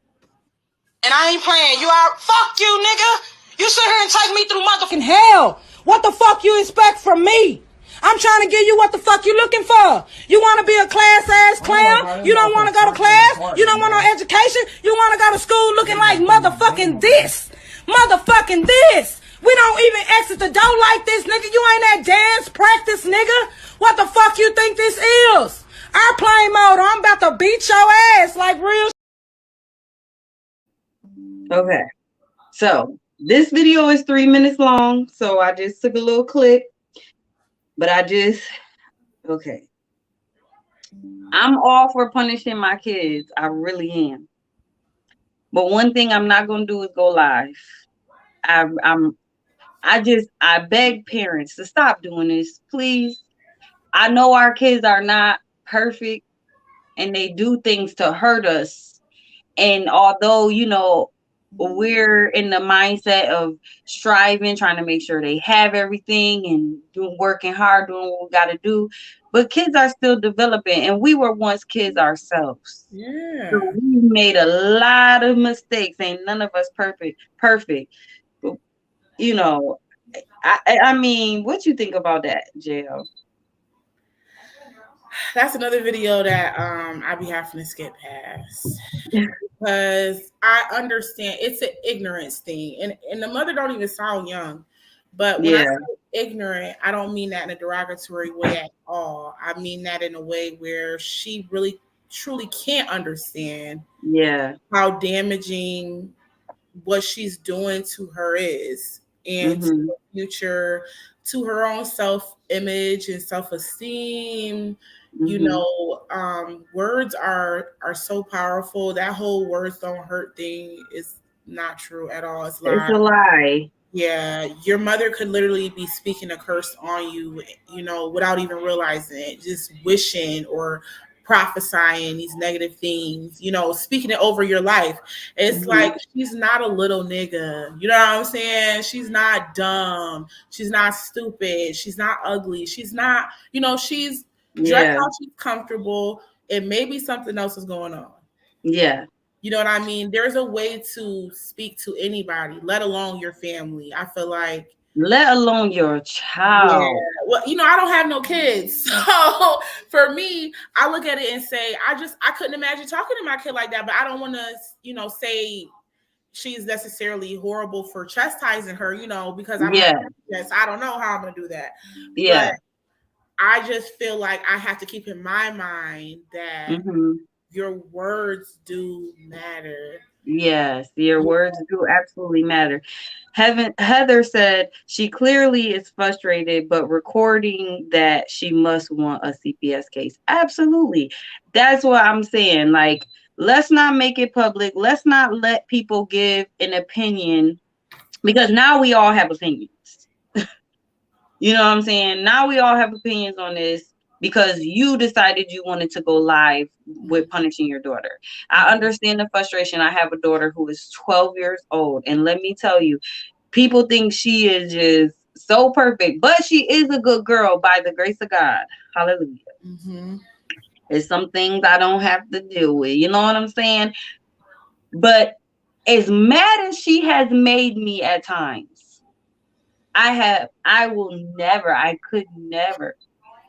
And I ain't playing. You out? Fuck you, nigga. You sit here and take me through motherfucking hell. What the fuck you expect from me? I'm trying to give you what the fuck you looking for. You want to be a class ass clown? You don't want to go to class? You don't want no education? You want to go to school looking like motherfucking this? Motherfucking this. We don't even exit the door like this, nigga. You ain't at dance practice, nigga. What the fuck you think this is? Airplane mode. I'm about to beat your ass like real. Okay, so this video is 3 minutes long, so I just took a little clip, but okay. I'm all for punishing my kids. I really am. But one thing I'm not gonna do is go live. I beg parents to stop doing this, please. I know our kids are not perfect and they do things to hurt us. And although, you know, we're in the mindset of striving, trying to make sure they have everything and working hard, doing what we got to do. But kids are still developing, and we were once kids ourselves. Yeah. So we made a lot of mistakes. Ain't none of us perfect. But, you know, I mean, what you think about that, JL? That's another video that I be having to skip past because I understand it's an ignorance thing, and the mother don't even sound young. But when I say ignorant, I don't mean that in a derogatory way at all. I mean that in a way where she really truly can't understand how damaging what she's doing to her is, and to the future, to her own self-image and self-esteem. You know, words are so powerful. That whole words don't hurt thing is not true at all. It's a lie. Yeah, your mother could literally be speaking a curse on you, you know, without even realizing it, just wishing or prophesying these negative things, you know, speaking it over your life. It's like she's not a little nigga. You know what I'm saying? She's not dumb. She's not stupid. She's not ugly. She's not, you know, she's dressed how she's comfortable, and maybe something else is going on. Yeah. You know what I mean? There's a way to speak to anybody, let alone your family. I feel like, let alone your child. Yeah. Well, you know, I don't have no kids. So for me, I look at it and say, I couldn't imagine talking to my kid like that, but I don't want to, you know, say she's necessarily horrible for chastising her, you know, because I don't know how I'm going to do that. Yeah. But I just feel like I have to keep in my mind that your words do matter. Yes, your words do absolutely matter. Heather said she clearly is frustrated, but recording that she must want a CPS case. Absolutely. That's what I'm saying. Like, let's not make it public. Let's not let people give an opinion, because now we all have opinions. You know what I'm saying? Now we all have opinions on this. because you decided you wanted to go live with punishing your daughter. I understand the frustration. I have a daughter who is 12 years old, and let me tell you, people think she is just so perfect, but she is a good girl by the grace of God. Hallelujah. Mm-hmm. It's some things I don't have to deal with. You know what I'm saying? But as mad as she has made me at times, I could never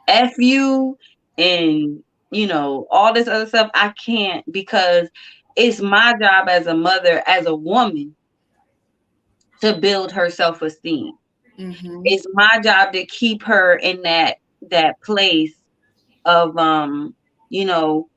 F you and, all this other stuff. I can't, because it's my job as a mother, as a woman, to build her self-esteem. Mm-hmm. It's my job to keep her in that place of you know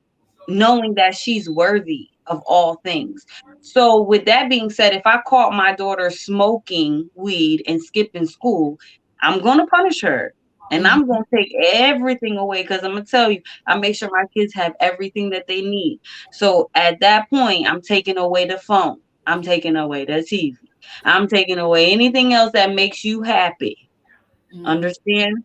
knowing that she's worthy of all things. So with that being said, if I caught my daughter smoking weed and skipping school, I'm going to punish her. And I'm going to take everything away, because I'm going to tell you, I make sure my kids have everything that they need. So at that point, I'm taking away the phone. I'm taking away the TV. I'm taking away anything else that makes you happy. Understand?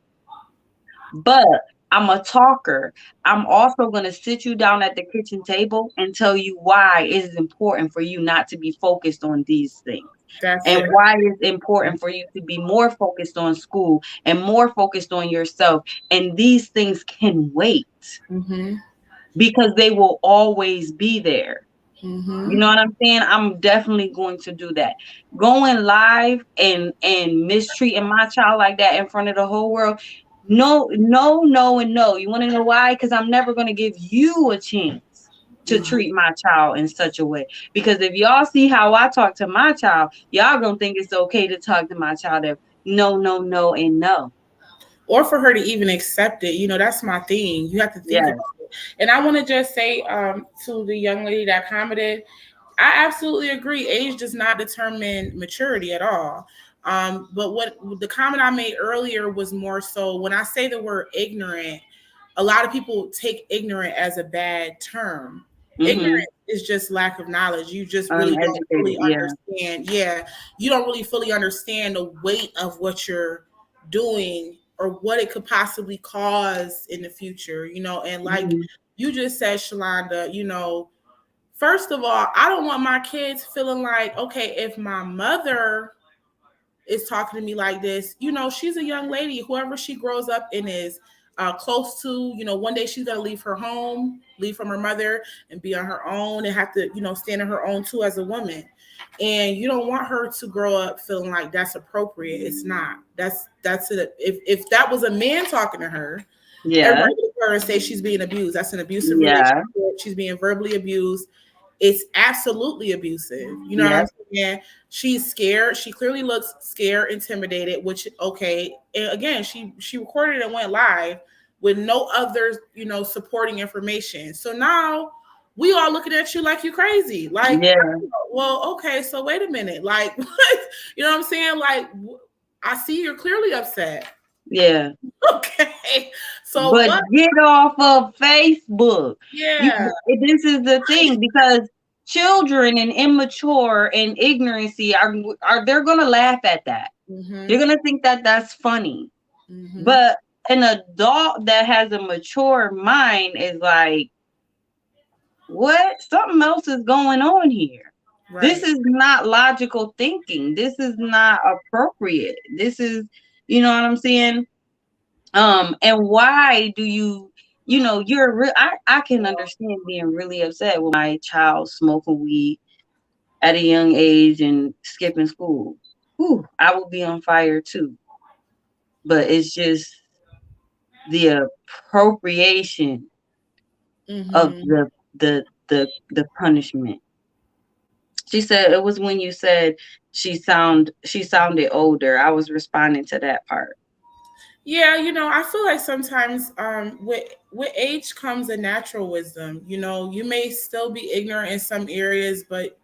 But I'm a talker. I'm also going to sit you down at the kitchen table and tell you why it is important for you not to be focused on these things. That's And it. why it's important for you to be more focused on school and more focused on yourself. And these things can wait, Mm-hmm. because they will always be there. You Mm-hmm. know what I'm saying? I'm definitely going to do that. Going live and mistreating my child like that in front of the whole world. No, no, no, and no. You want to know why? Because I'm never going to give you a chance to treat my child in such a way. Because if y'all see how I talk to my child, y'all gonna think it's okay to talk to my child. No, no, no, and no. Or for her to even accept it. That's my thing. You have to think Yes. about it. And I want to just say to the young lady that commented, I absolutely agree. Age does not determine maturity at all. But what the comment I made earlier was more so, when I say the word ignorant, a lot of people take ignorant as a bad term. Mm-hmm. Ignorant is just lack of knowledge. You just really don't Uneducated. fully Yeah. understand. Yeah, you don't really fully understand the weight of what you're doing or what it could possibly cause in the future. And like Mm-hmm. you just said, Shalonda, first of all, I don't want my kids feeling like, okay, if my mother is talking to me like this, she's a young lady. Whoever she grows up in is close to, one day she's going to leave her home, leave from her mother and be on her own and have to, stand on her own too as a woman. And you don't want her to grow up feeling like that's appropriate. It's not. That's it. If that was a man talking to her, Yeah. everybody would her and say she's being abused. That's an abusive Yeah. relationship. She's being verbally abused. It's absolutely abusive. You know what Yeah. I'm saying? She's scared. She clearly looks scared, intimidated, which okay. And again, she recorded and went live with no other, supporting information. So now we all looking at you like you crazy. Like, Yeah. well, okay, so wait a minute. Like, you know what I'm saying? Like, I see you're clearly upset. Yeah. Okay. So But what? get off of Facebook. Yeah. This is the thing, because children and immature and ignorancy are they're gonna laugh at that. Mm-hmm. They're gonna think that that's funny. Mm-hmm. But an adult that has a mature mind is like, what? Something else is going on here. Right. This is not logical thinking. This is not appropriate. This is, you know what I'm saying? And why do I can understand being really upset with my child smoking weed at a young age and skipping school. Whew, I will be on fire too. But it's just the appropriation of Mm-hmm. the punishment. She said it was when you said she sounded older. I was responding to that part. Yeah, I feel like sometimes with age comes a natural wisdom. You may still be ignorant in some areas, but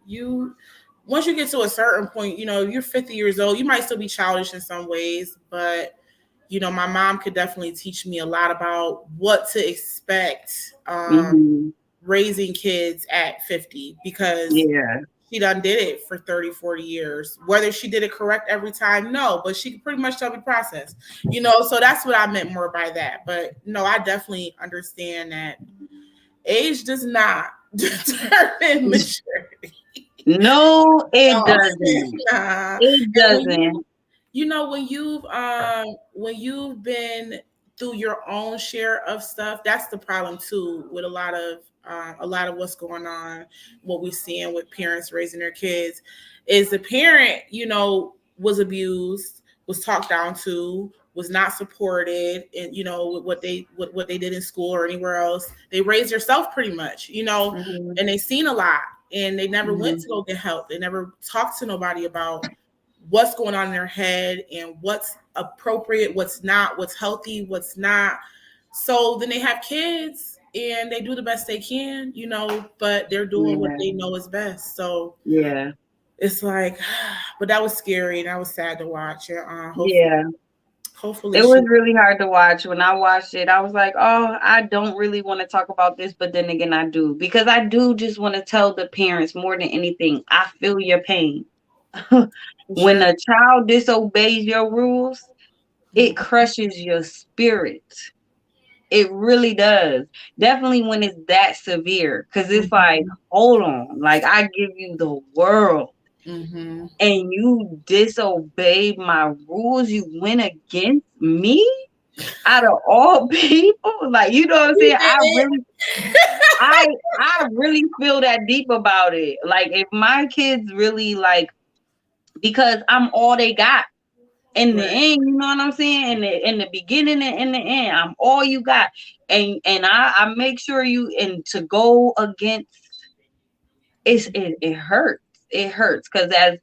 once you get to a certain point, you're 50 years old, you might still be childish in some ways, but my mom could definitely teach me a lot about what to expect Mm-hmm. raising kids at 50, because Yeah. she done did it for 30, 40 years. Whether she did it correct every time, no, but she could pretty much tell me process, so that's what I meant more by that. But no, I definitely understand that age does not determine maturity. No, it doesn't. Nah. It doesn't. When you've been through your own share of stuff, that's the problem too with a lot of what's going on, what we're seeing with parents raising their kids, is the parent, was abused, was talked down to, was not supported, and with what they did in school or anywhere else. They raised themselves pretty much, Mm-hmm. and they seen a lot, and they never went to go get help. They never talked to nobody about what's going on in their head and what's appropriate, what's not, what's healthy, what's not. So then they have kids and they do the best they can, but they're doing what they know is best. So yeah, it's like, but that was scary and that was sad to watch. Hopefully it was really hard to watch. When I watched it, I was like, oh, I don't really want to talk about this, but then again, I do, because I do just want to tell the parents more than anything, I feel your pain. When a child disobeys your rules, it crushes your spirit. It really does. Definitely when it's that severe, because it's like, hold on, like I give you the world. Mm-hmm. And you disobeyed my rules, you went against me out of all people. Like, you know what I'm saying? I really feel that deep about it. Like, if my kids really, like, because I'm all they got. In the end, you know what I'm saying? In the beginning and in the end, I'm all you got. And I make sure and to go against, it hurts. It hurts, because as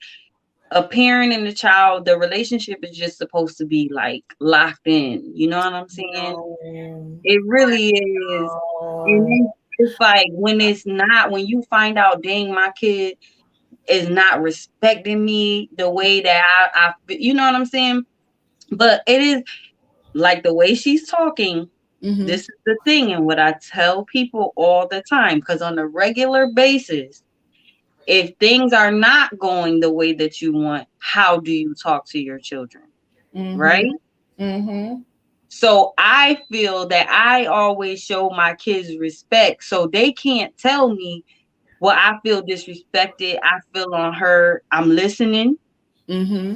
a parent and a child, the relationship is just supposed to be like locked in. You know what I'm saying? No. It really is. And it's like when it's not, when you find out, dang, my kid is not respecting me the way that I you know what I'm saying? But it is like the way she's talking. Mm-hmm. This is the thing, and what I tell people all the time, because on a regular basis, if things are not going the way that you want, how do you talk to your children? Mm-hmm. Right? Mm-hmm. So I feel that I always show my kids respect, so they can't tell me, well, I feel disrespected, I feel unheard. I'm listening. Mm-hmm.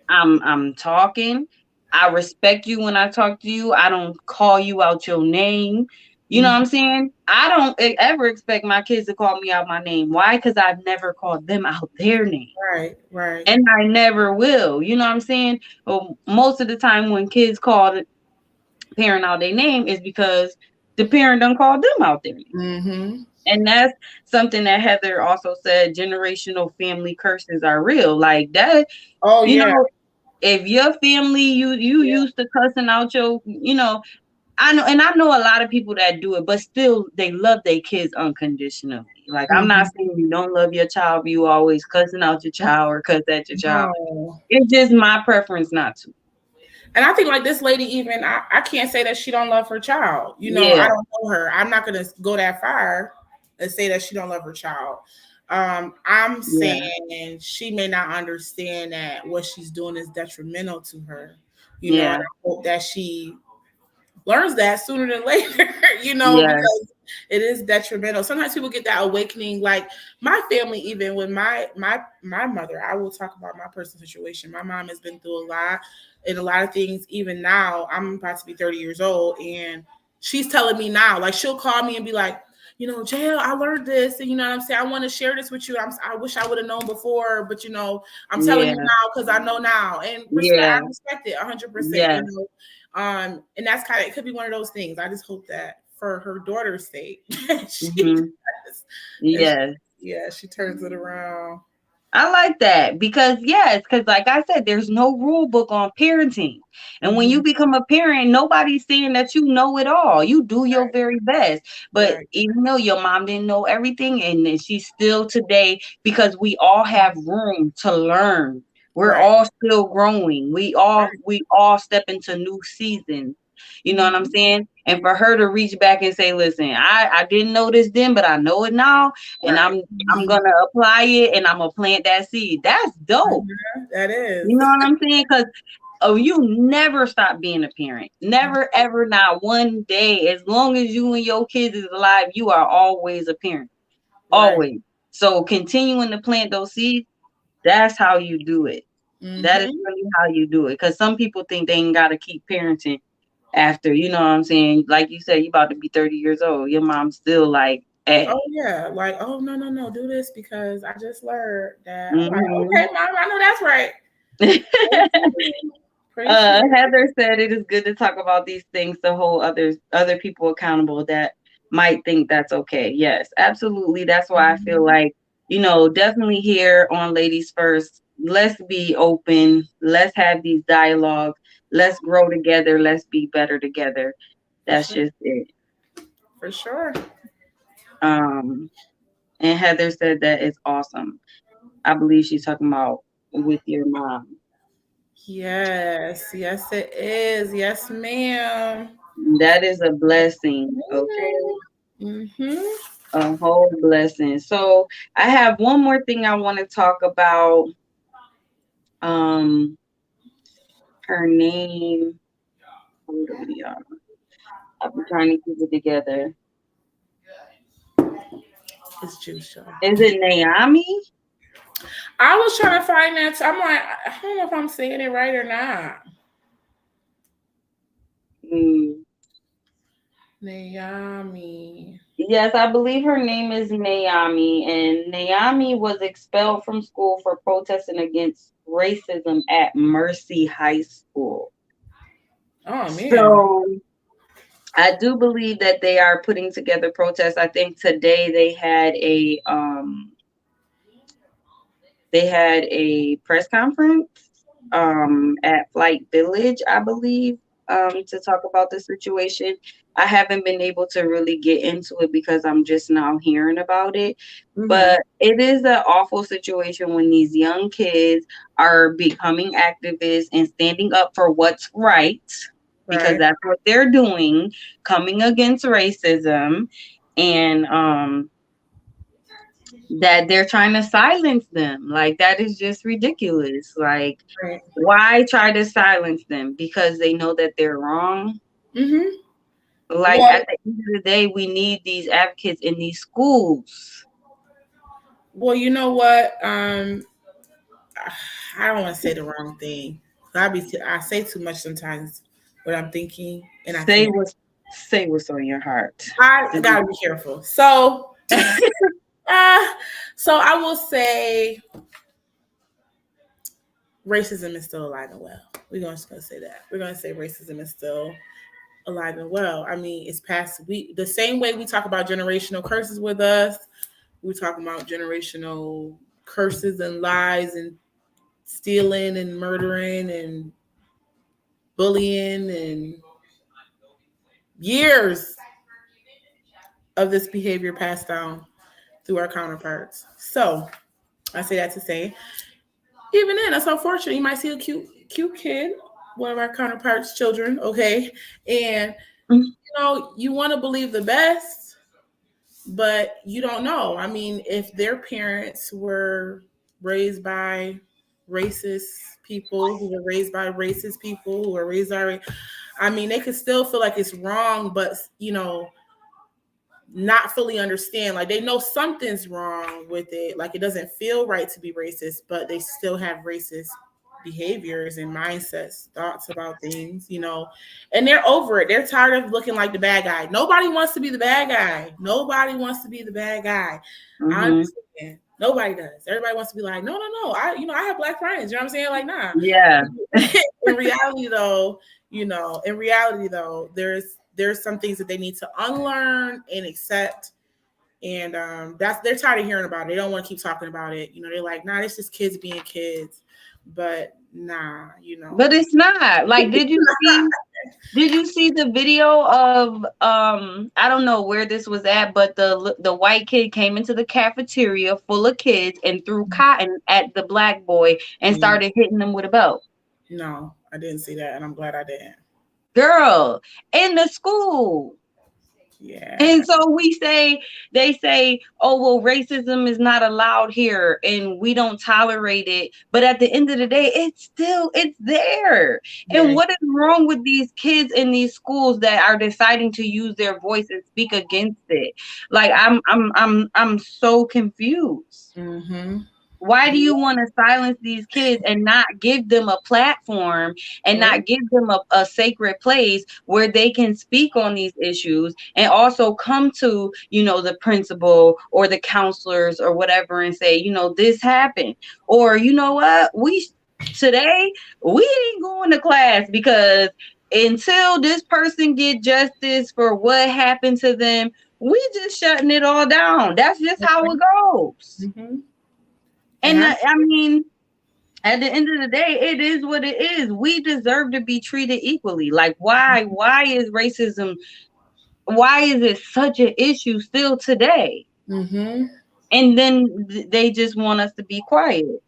I'm talking. I respect you when I talk to you. I don't call you out your name. You know what I'm saying? I don't ever expect my kids to call me out my name. Why? Because I've never called them out their name. Right. And I never will. You know what I'm saying? Well, most of the time when kids call the parent out their name is because the parent done called them out their name. Mm-hmm. And that's something that Heather also said, generational family curses are real. Like that, you know, if your family, you used to cussing out your, I know a lot of people that do it, but still they love their kids unconditionally. Like, I'm not saying you don't love your child, but you always cussing out your child or cuss at your child. No. It's just my preference not to. And I think like this lady, even I can't say that she don't love her child. I don't know her. I'm not gonna go that far and say that she don't love her child. I'm saying she may not understand that what she's doing is detrimental to her. And I hope that she learns that sooner than later, because it is detrimental. Sometimes people get that awakening, like my family, even with my mother. I will talk about my personal situation. My mom has been through a lot and a lot of things. Even now, I'm about to be 30 years old, and she's telling me now, like she'll call me and be like, JAEL, I learned this, and you know what I'm saying, I want to share this with you. I wish I would have known before, but I'm telling you now because I know now, and I respect it 100%. And that's kind of, it could be one of those things. I just hope that for her daughter's sake, she turns it around. I like that because like I said, there's no rule book on parenting. And when you become a parent, nobody's saying that you know it all. You do your very best. But even though your mom didn't know everything, and she's still today, because we all have room to learn. We're all still growing. We all step into new seasons. You know what I'm saying? and for her to reach back and say, listen, I didn't know this then, but I know it now, and I'm gonna apply it, and I'm gonna plant that seed. That's dope. That is. You know what I'm saying? Because you never stop being a parent. Never, ever, not one day. As long as you and your kids is alive, you are always a parent. Always. So continuing to plant those seeds, that's how you do it. That is really how you do it. Because some people think they ain't got to keep parenting after, you know what I'm saying? Like you said, you about to be 30 years old. Your mom's still like, hey. Oh, yeah. Like, oh, no, do this because I just learned that. I'm like, okay, Mom, I know that's right. Heather said it is good to talk about these things to hold other people accountable that might think that's okay. Yes, absolutely. That's why I feel like, definitely here on Ladies First, let's be open. Let's have these dialogues. Let's grow together. Let's be better together. That's just it. For sure. And Heather said that it's awesome. I believe she's talking about with your mom. Yes, it is. Yes, ma'am. That is a blessing, okay? A whole blessing. So I have one more thing I want to talk about. Her name. Hold on, y'all. I've been trying to keep it together. It's Juice Show. Is it Naomi? I was trying to find that. I'm like, I don't know if I'm saying it right or not. Naomi. Yes, I believe her name is Naomi, and Naomi was expelled from school for protesting against racism at Mercy High School. Oh, man. So I do believe that they are putting together protests. I think today they had a press conference at Flight Village, I believe, to talk about the situation. I haven't been able to really get into it because I'm just now hearing about it. But it is an awful situation when these young kids are becoming activists and standing up for what's right. Because that's what they're doing, coming against racism, and that they're trying to silence them. Like, that is just ridiculous. Like, why try to silence them? Because they know that they're wrong. Like, at the end of the day, we need these advocates in these schools. Well, you know what? I don't want to say the wrong thing. I say too much sometimes what I'm thinking, and say what's on your heart. I gotta be careful. So, so I will say, racism is still alive and well. We're just gonna say that. We're gonna say racism is still alive and well. I mean, it's past the same way we talk about generational curses with us. We talk about generational curses and lies and stealing and murdering and bullying and years of this behavior passed down through our counterparts. So I say that to say, even then, that's unfortunate. You might see a cute kid, one of our counterparts' children, okay? And, you want to believe the best, but you don't know. I mean, if their parents were raised by racist people, who were raised by racist people, who were raised by, I mean, they could still feel like it's wrong, but, not fully understand. Like, they know something's wrong with it. Like, it doesn't feel right to be racist, but they still have racist behaviors and mindsets, thoughts about things, and they're over it. They're tired of looking like the bad guy. Nobody wants to be the bad guy. I understand. Nobody does. Everybody wants to be like, no. I have black friends. You know what I'm saying? Like, nah. Yeah. In reality, though, there's some things that they need to unlearn and accept. And they're tired of hearing about it. They don't want to keep talking about it. They're like, nah, it's just kids being kids. But nah, But it's not. Like, did you see the video of I don't know where this was at, but the white kid came into the cafeteria full of kids and threw cotton at the black boy and started hitting him with a belt? No, I didn't see that, and I'm glad I didn't. girl, in the school. Yeah. And so they say, oh, well, racism is not allowed here and we don't tolerate it. But at the end of the day, it's there. And Yeah. what is wrong with these kids in these schools that are deciding to use their voice and speak against it? Like, I'm so confused. Mm-hmm. Why do you want to silence these kids and not give them a platform and Right. not give them a sacred place where they can speak on these issues and also come to, the principal or the counselors or whatever and say, this happened. Or, you know what? Today we ain't going to class because until this person get justice for what happened to them, we just shutting it all down. That's just how it goes. Mm-hmm. And And I mean, at the end of the day, it is what it is. We deserve to be treated equally. Like, why is racism, why is it such an issue still today? mm-hmm. And then they just want us to be quiet.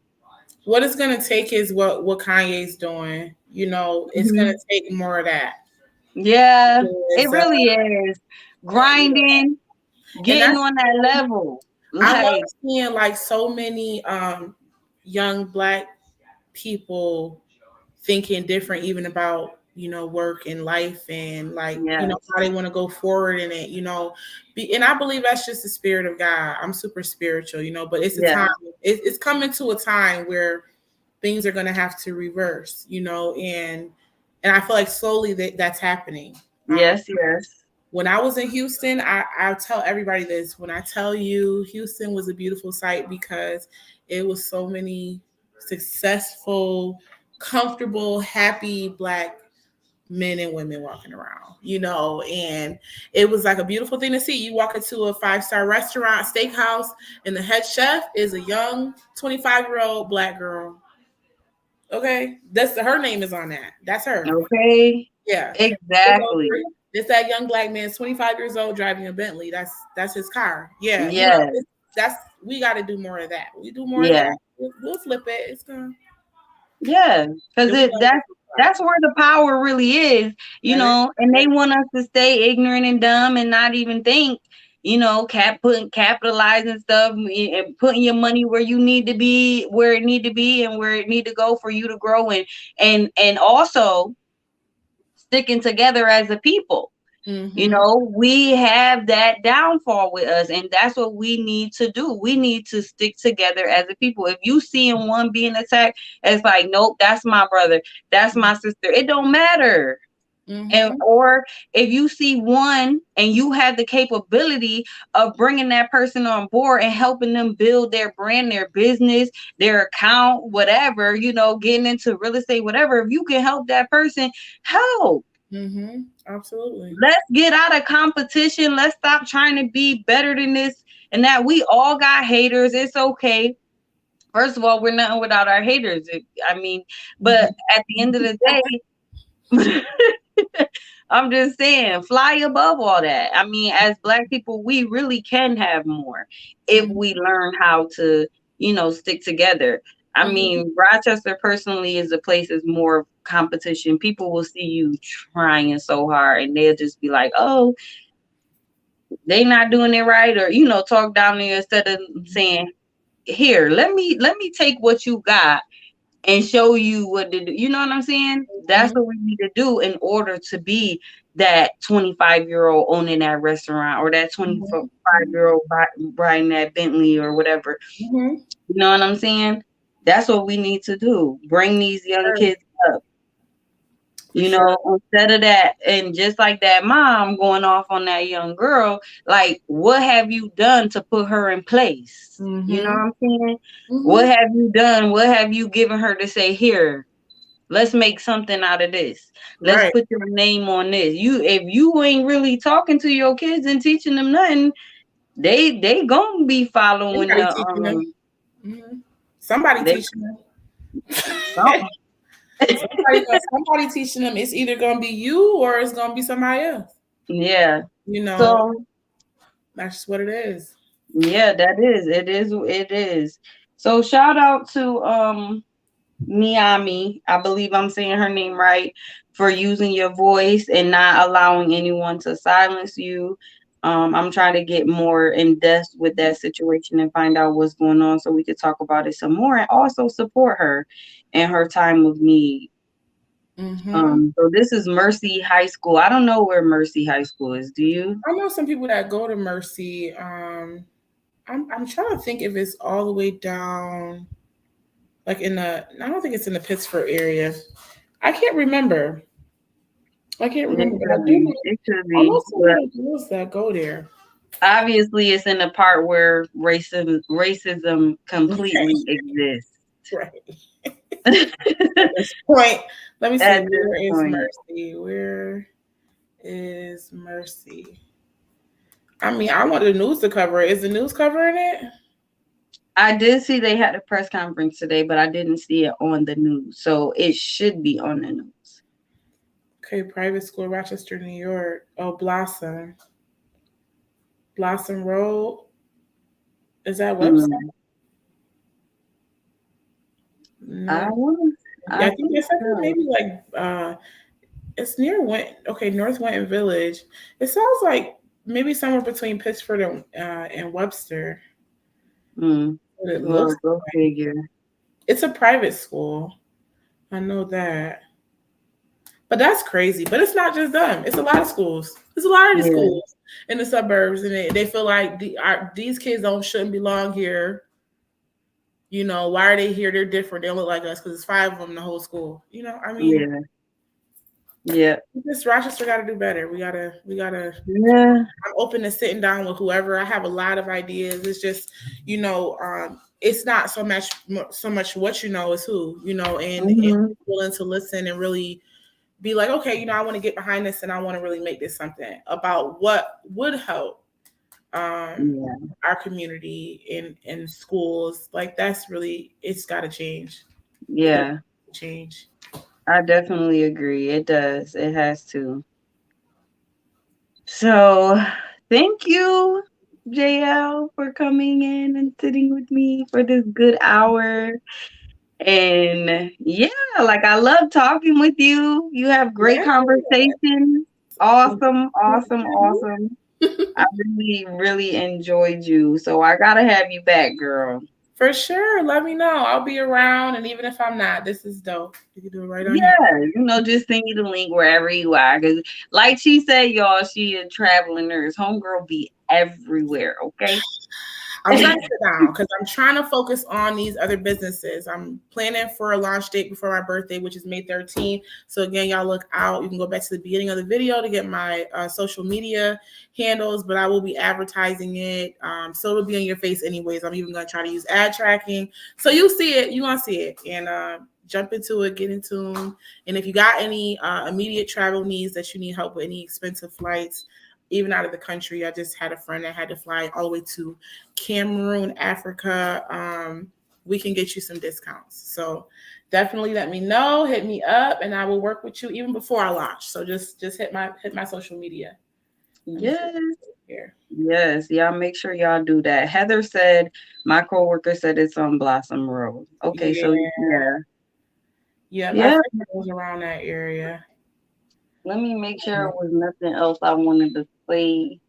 What it's gonna take is what Kanye's doing. It's gonna Mhm. take more of that. Yeah, it It's, really is. Grinding, and getting on that level. I love Like, seeing like so many young Black people thinking different, even about work and life, and like yes, how they want to go forward in it. And I believe that's just the spirit of God. I'm super spiritual, but it's a yeah, time. It's coming to a time where things are going to have to reverse, and I feel like slowly that's happening. yes. When I was in Houston, I tell everybody this. When I tell you Houston was a beautiful sight because it was so many successful, comfortable, happy Black men and women walking around, and it was like a beautiful thing to see. You walk into a 5-star restaurant, steakhouse, and the head chef is a young 25-year-old Black girl. Okay, that's her name is on that. That's her. Okay, Yeah. exactly. It's that young Black man, 25 years old, driving a Bentley. That's his car. Yeah. Yes, That's we got to do more of that. We do more of yeah. that. We'll flip it. It's gonna. Yeah, because We that's where the power really is, That is, and they want us to stay ignorant and dumb and not even think, capitalizing stuff and putting your money where you need to be, where it need to be, and where it need to go for you to grow and also sticking together as a people. We have that downfall with us, and that's what we need to do. We need to stick together as a people. If you seeing one being attacked, it's like, nope, that's my brother, that's my sister. It don't matter. And or if you see one and you have the capability of bringing that person on board and helping them build their brand, their business, their account, whatever, getting into real estate, whatever, if you can help that person, help. Absolutely. Let's get out of competition. Let's stop trying to be better than this and that. We all got haters. It's okay. First of all, we're nothing without our haters. But at the end of the day, I'm just saying, fly above all that. As Black people, we really can have more if we learn how to, stick together. Rochester personally is a place that's more competition. People will see you trying so hard and they'll just be like, oh, they not doing it right, or, talk down there instead of saying, here, let me take what you got and show you what to do. You know what I'm saying? That's what we need to do in order to be that 25-year-old owning that restaurant or that 25-year-old riding that Bentley or whatever. You know what I'm saying? That's what we need to do. Bring these young kids up. Instead of that, and just like that mom going off on that young girl, like, what have you done to put her in place? You know what I'm saying? What have you done? What have you given her to say, here, let's make something out of this. Let's put your name on this. If you ain't really talking to your kids and teaching them nothing, they gonna be following somebody teaching them. Somebody teaching them. It's either gonna be you or it's gonna be somebody else. Yeah. So that's what it is. Yeah, that is. It is. So shout out to Miami, I believe I'm saying her name right, for using your voice and not allowing anyone to silence you. I'm trying to get more in depth with that situation and find out what's going on so we could talk about it some more and also support her in her time of need. So this is Mercy High School. I don't know where Mercy High School is. Do you? I know some people that go to Mercy. I'm trying to think if it's all the way down, like I don't think it's in the Pittsburgh area. I can't remember. But I do It could I be. know some But little girls that go there. obviously, it's in the part where racism completely exists. Right. At this point, let me see. At Where this is point. Mercy? Where is Mercy? I mean, I want the news to cover it. Is the news covering it? I did see they had a press conference today, but I didn't see it on the news. So it should be on the news. Okay, private school, Rochester, New York. Oh, Blossom. Blossom Road. Is that website? No. I think it's maybe like it's near North Winton Village. It sounds like maybe somewhere between Pittsburgh and Webster. What it looks go figure. It's a private school. I know that. But that's crazy. But it's not just them. It's a lot of schools. There's a lot of these schools in the suburbs, and they feel like these kids shouldn't belong here. You know, why are they here? They're different. They don't look like us because it's 5 of them in the whole school. You know, I mean, This Rochester got to do better. We gotta. Yeah. I'm open to sitting down with whoever. I have a lot of ideas. It's just, it's not so much what you know is who, and willing to listen and really be like, okay, I want to get behind this and I want to really make this something about what would help our community in schools. Like that's really, it's got to change. Yeah. Change. I definitely agree. It does. It has to. So thank you, JL, for coming in and sitting with me for this good hour. And like I love talking with you. You have great conversations. Awesome. I really, really enjoyed you. So I gotta have you back, girl. For sure. Let me know. I'll be around. And even if I'm not, this is dope. You can do it right on here. Just send you the link wherever you are. Because like she said, y'all, she a traveling nurse. Homegirl be everywhere, okay? I'm trying to sit down because I'm trying to focus on these other businesses. I'm planning for a launch date before my birthday, which is May 13th. So again, y'all look out. You can go back to the beginning of the video to get my social media handles, but I will be advertising it. So it'll be on your face anyways. I'm even going to try to use ad tracking. So you'll see it. You're going to see it. And jump into it, get into them. And if you got any immediate travel needs that you need help with, any expensive flights, even out of the country. I just had a friend that had to fly all the way to Cameroon, Africa. We can get you some discounts. So definitely let me know, hit me up, and I will work with you even before I launch. So just hit my social media. Yes, y'all make sure y'all do that. Heather said, my coworker said it's on Blossom Road. Okay, so yeah, my friend goes around that area. Let me make sure there was nothing else I wanted to say.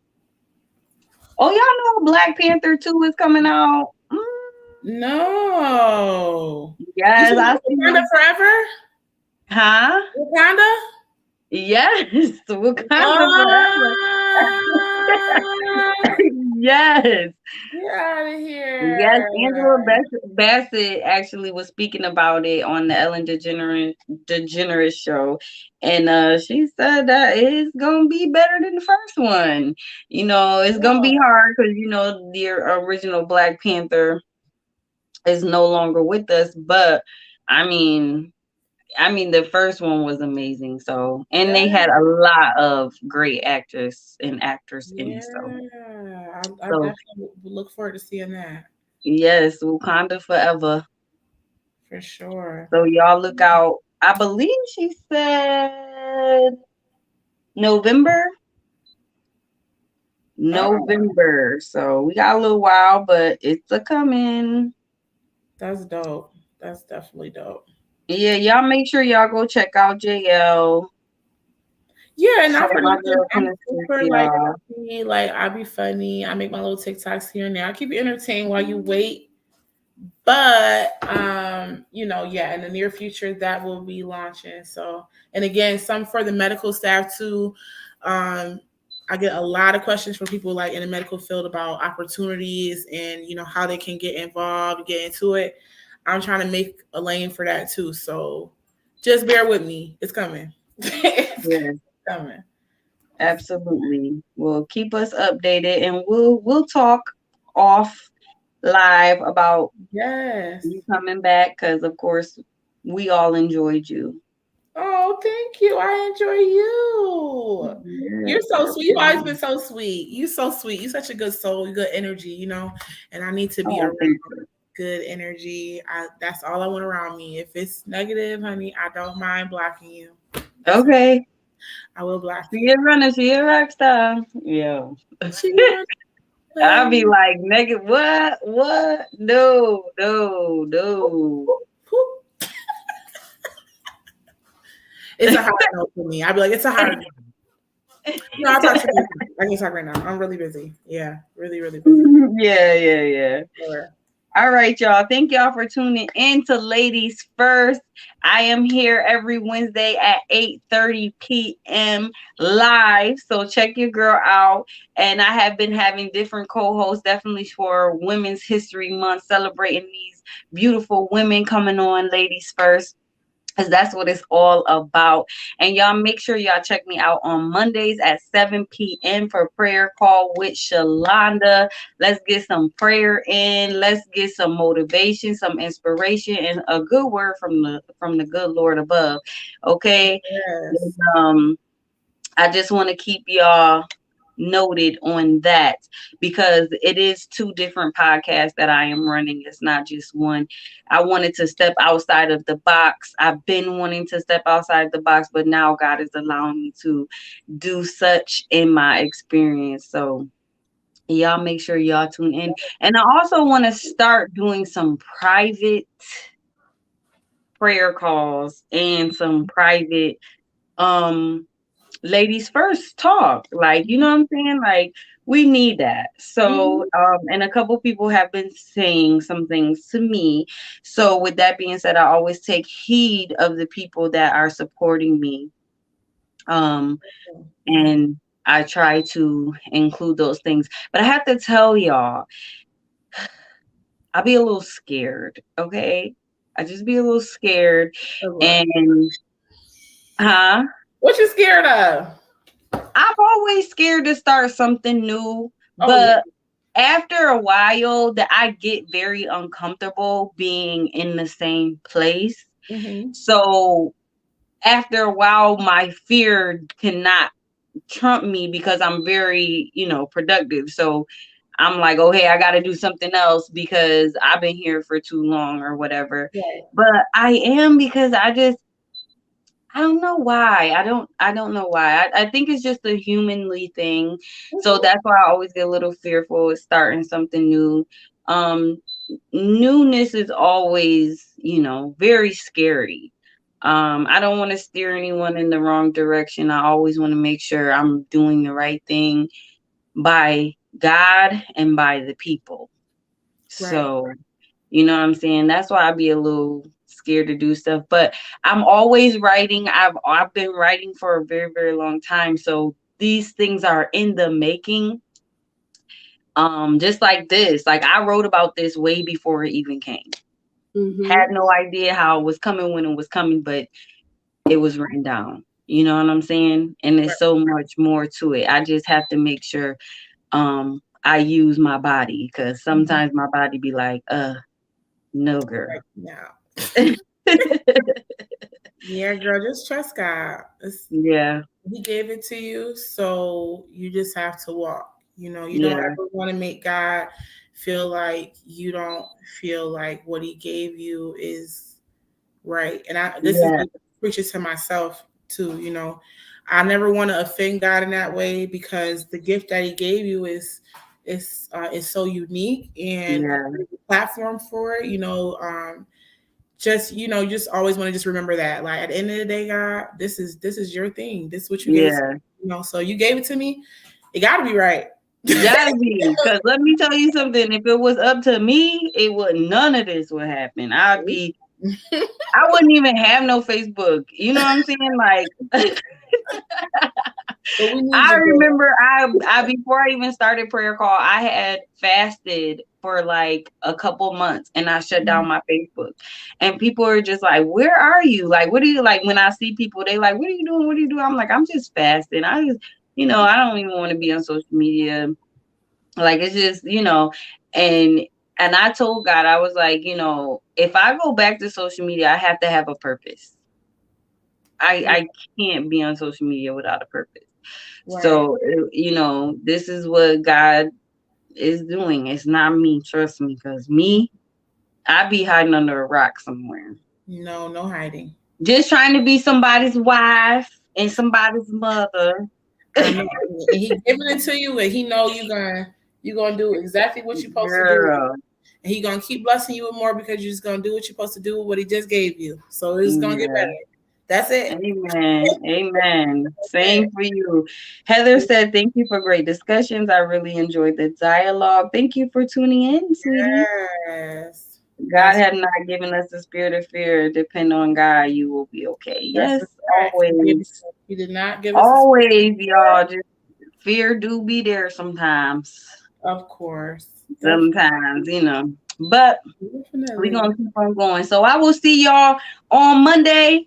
Oh, y'all know Black Panther 2 is coming out. No. Yes, I see. Wakanda forever? Huh? Wakanda? Yes, Wakanda forever. Yes. Get out of here. Yes, Angela Bassett actually was speaking about it on the Ellen DeGeneres show. And she said that it's going to be better than the first one. It's going to be hard because, the original Black Panther is no longer with us. But, I mean, the first one was amazing. So, and they had a lot of great actors and actors in it. I definitely look forward to seeing that. Yes, Wakanda forever. For sure. So y'all look out. I believe she said November. So we got a little while, but it's a coming. That's dope. That's definitely dope. Yeah, y'all make sure y'all go check out JL. Yeah, Shout not for out my nothing. girl I'm Princess, super like y'all. funny. Like I be funny. I make my little TikToks here and there. I keep you entertained while you wait. But yeah, in the near future that will be launching. So, and again, some for the medical staff too. I get a lot of questions from people like in the medical field about opportunities and how they can get involved, get into it. I'm trying to make a lane for that too. So just bear with me. It's coming. It's Yeah, coming. absolutely. Well, keep us updated, and we'll talk off live about Yes. you coming back because, of course, we all enjoyed you. Oh, thank you. I enjoy you. You're Yes, so sweet. You've always absolutely. been so sweet. You so sweet. You're such a good soul, good energy, and I need to be Oh, around thank you. good energy. That's all I want around me. If it's negative, honey, I don't mind blocking you. Okay. I will block She you. a runner. She a rock star. Yeah. She run I'll be away. like, nigga, what? What? No, no, no. It's a hard no for me. I'd be like, it's a hard no. No, I'll talk to you. I can talk right now. I'm really busy. Yeah, really, really busy. Yeah, yeah, yeah. Sure. All right, y'all. Thank y'all for tuning in to Ladies First. I am here every Wednesday at 8:30 p.m. live. So check your girl out. And I have been having different co-hosts, definitely for Women's History Month, celebrating these beautiful women coming on Ladies First, because that's what it's all about. And y'all make sure y'all check me out on Mondays at 7 p.m. for prayer call with Shalonda. Let's get some prayer in. Let's get some motivation, some inspiration, and a good word from the good Lord above. Okay. Yes. I just want to keep y'all noted on that, because it is two different podcasts that I am running. It's not just one. I wanted to step outside of the box. I've been wanting to step outside the box, but now God is allowing me to do such in my experience. So y'all make sure y'all tune in. And I also want to start doing some private prayer calls and some private ladies first talk, like, you know what I'm saying, like, we need that. So and a couple people have been saying some things to me. So with that being said, I always take heed of the people that are supporting me, and I try to include those things. But I have to tell y'all, I'll be a little scared. Okay, I just be a little scared. And huh, What you scared of? I'm always scared to start something new, Oh yeah. but after a while that I get very uncomfortable being in the same place. Mm-hmm. So after a while, my fear cannot trump me because I'm very, productive. So I'm like, oh, hey, I got to do something else because I've been here for too long or whatever. Right. But I am, because I don't know why. I don't know why. I think it's just a humanly thing. So Mm-hmm. that's why I always get a little fearful of starting something new. Um, Newness is always, very scary. I don't want to steer anyone in the wrong direction. I always want to make sure I'm doing the right thing by God and by the people. Right. So, you know what I'm saying? That's why I be a little scared to do stuff. But I'm always writing. I've been writing for a very, very long time. So these things are in the making. Just like this. Like, I wrote about this way before it even came. Had no idea how it was coming when it was coming, but it was written down. You know what I'm saying? And there's so much more to it. I just have to make sure I use my body, because sometimes my body be like, no, girl. Right now. Yeah, girl, just trust God. Yeah, He gave it to you, so you just have to walk. You don't yeah, ever want to make God feel like you don't feel like what he gave you is right. And this is yeah, me preaching to myself too, I never want to offend God in that way, because the gift that he gave you is so unique, and yeah, there's a platform for it, just, you know, you just always want to just remember that. Like, at the end of the day, God, this is your thing. This is what you gave to me, you know. So you gave it to me. It got to be right. Gotta be, because let me tell you something. If it was up to me, none of this would happen. I wouldn't even have no Facebook. You know what I'm saying? Like, I remember I before I even started prayer call, I had fasted for like a couple months and I shut down my Facebook. And people are just like, where are you? Like, what do you like? When I see people, they like, what are you doing? What are you doing? I'm like, I'm just fasting. I just, you know, I don't even want to be on social media. Like, it's just, you know, and I told God, I was like, you know, if I go back to social media, I have to have a purpose. I can't be on social media without a purpose. Right. So, you know, this is what God is doing. It's not me, trust me, because I be hiding under a rock somewhere. No hiding. Just trying to be somebody's wife and somebody's mother. And he giving it to you, and he know you gonna do exactly what you're supposed to do. And he gonna keep blessing you with more because you're just gonna do what you're supposed to do with what he just gave you. So it's gonna get better. That's it. Amen. Amen. Same for you. Heather said, thank you for great discussions. I really enjoyed the dialogue. Thank you for tuning in, sweetie. Yes. God had not given us the spirit of fear. Depend on God, you will be okay. Yes, always. He did not give us always, y'all. Just fear do be there sometimes. Of course. Sometimes, you know. But we're going to keep on going. So I will see y'all on Monday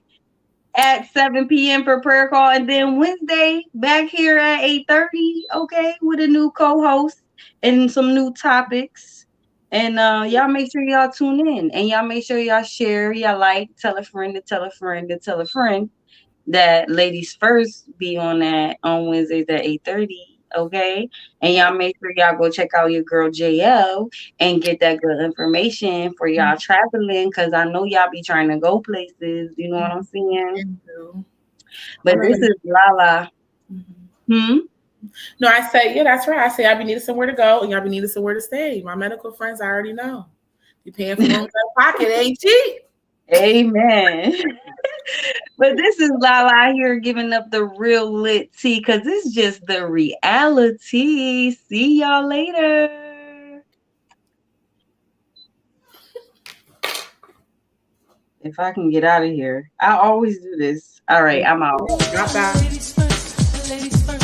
at 7 p.m. for prayer call, and then Wednesday back here at 8:30, okay, with a new co-host and some new topics. And y'all make sure y'all tune in, and y'all make sure y'all share, y'all like, tell a friend to tell a friend to tell a friend that Ladies First be on Wednesdays at 8:30. Okay, and y'all make sure y'all go check out your girl JAEL and get that good information for y'all traveling, because I know y'all be trying to go places. You know what I'm saying? But this is Lala. No, I say, yeah, that's right. I say I be needing somewhere to go, and y'all be needing somewhere to stay. My medical friends, I already know. You paying for rooms out of pocket, ain't cheap. Amen. But this is Lala here giving up the real lit tea, because it's just the reality. See y'all later. If I can get out of here. I always do this. All right, I'm out. Drop out. Ladies first, ladies first.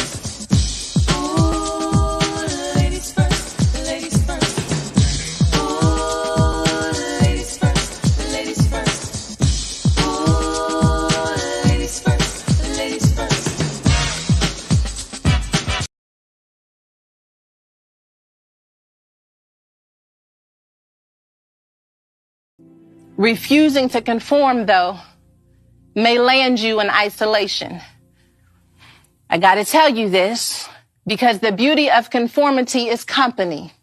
Refusing to conform, though, may land you in isolation. I gotta tell you this, because the beauty of conformity is company.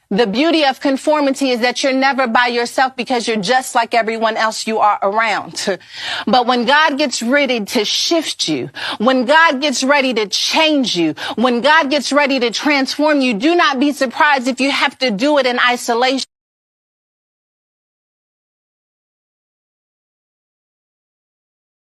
The beauty of conformity is that you're never by yourself, because you're just like everyone else you are around. But when God gets ready to shift you, when God gets ready to change you, when God gets ready to transform you, do not be surprised if you have to do it in isolation.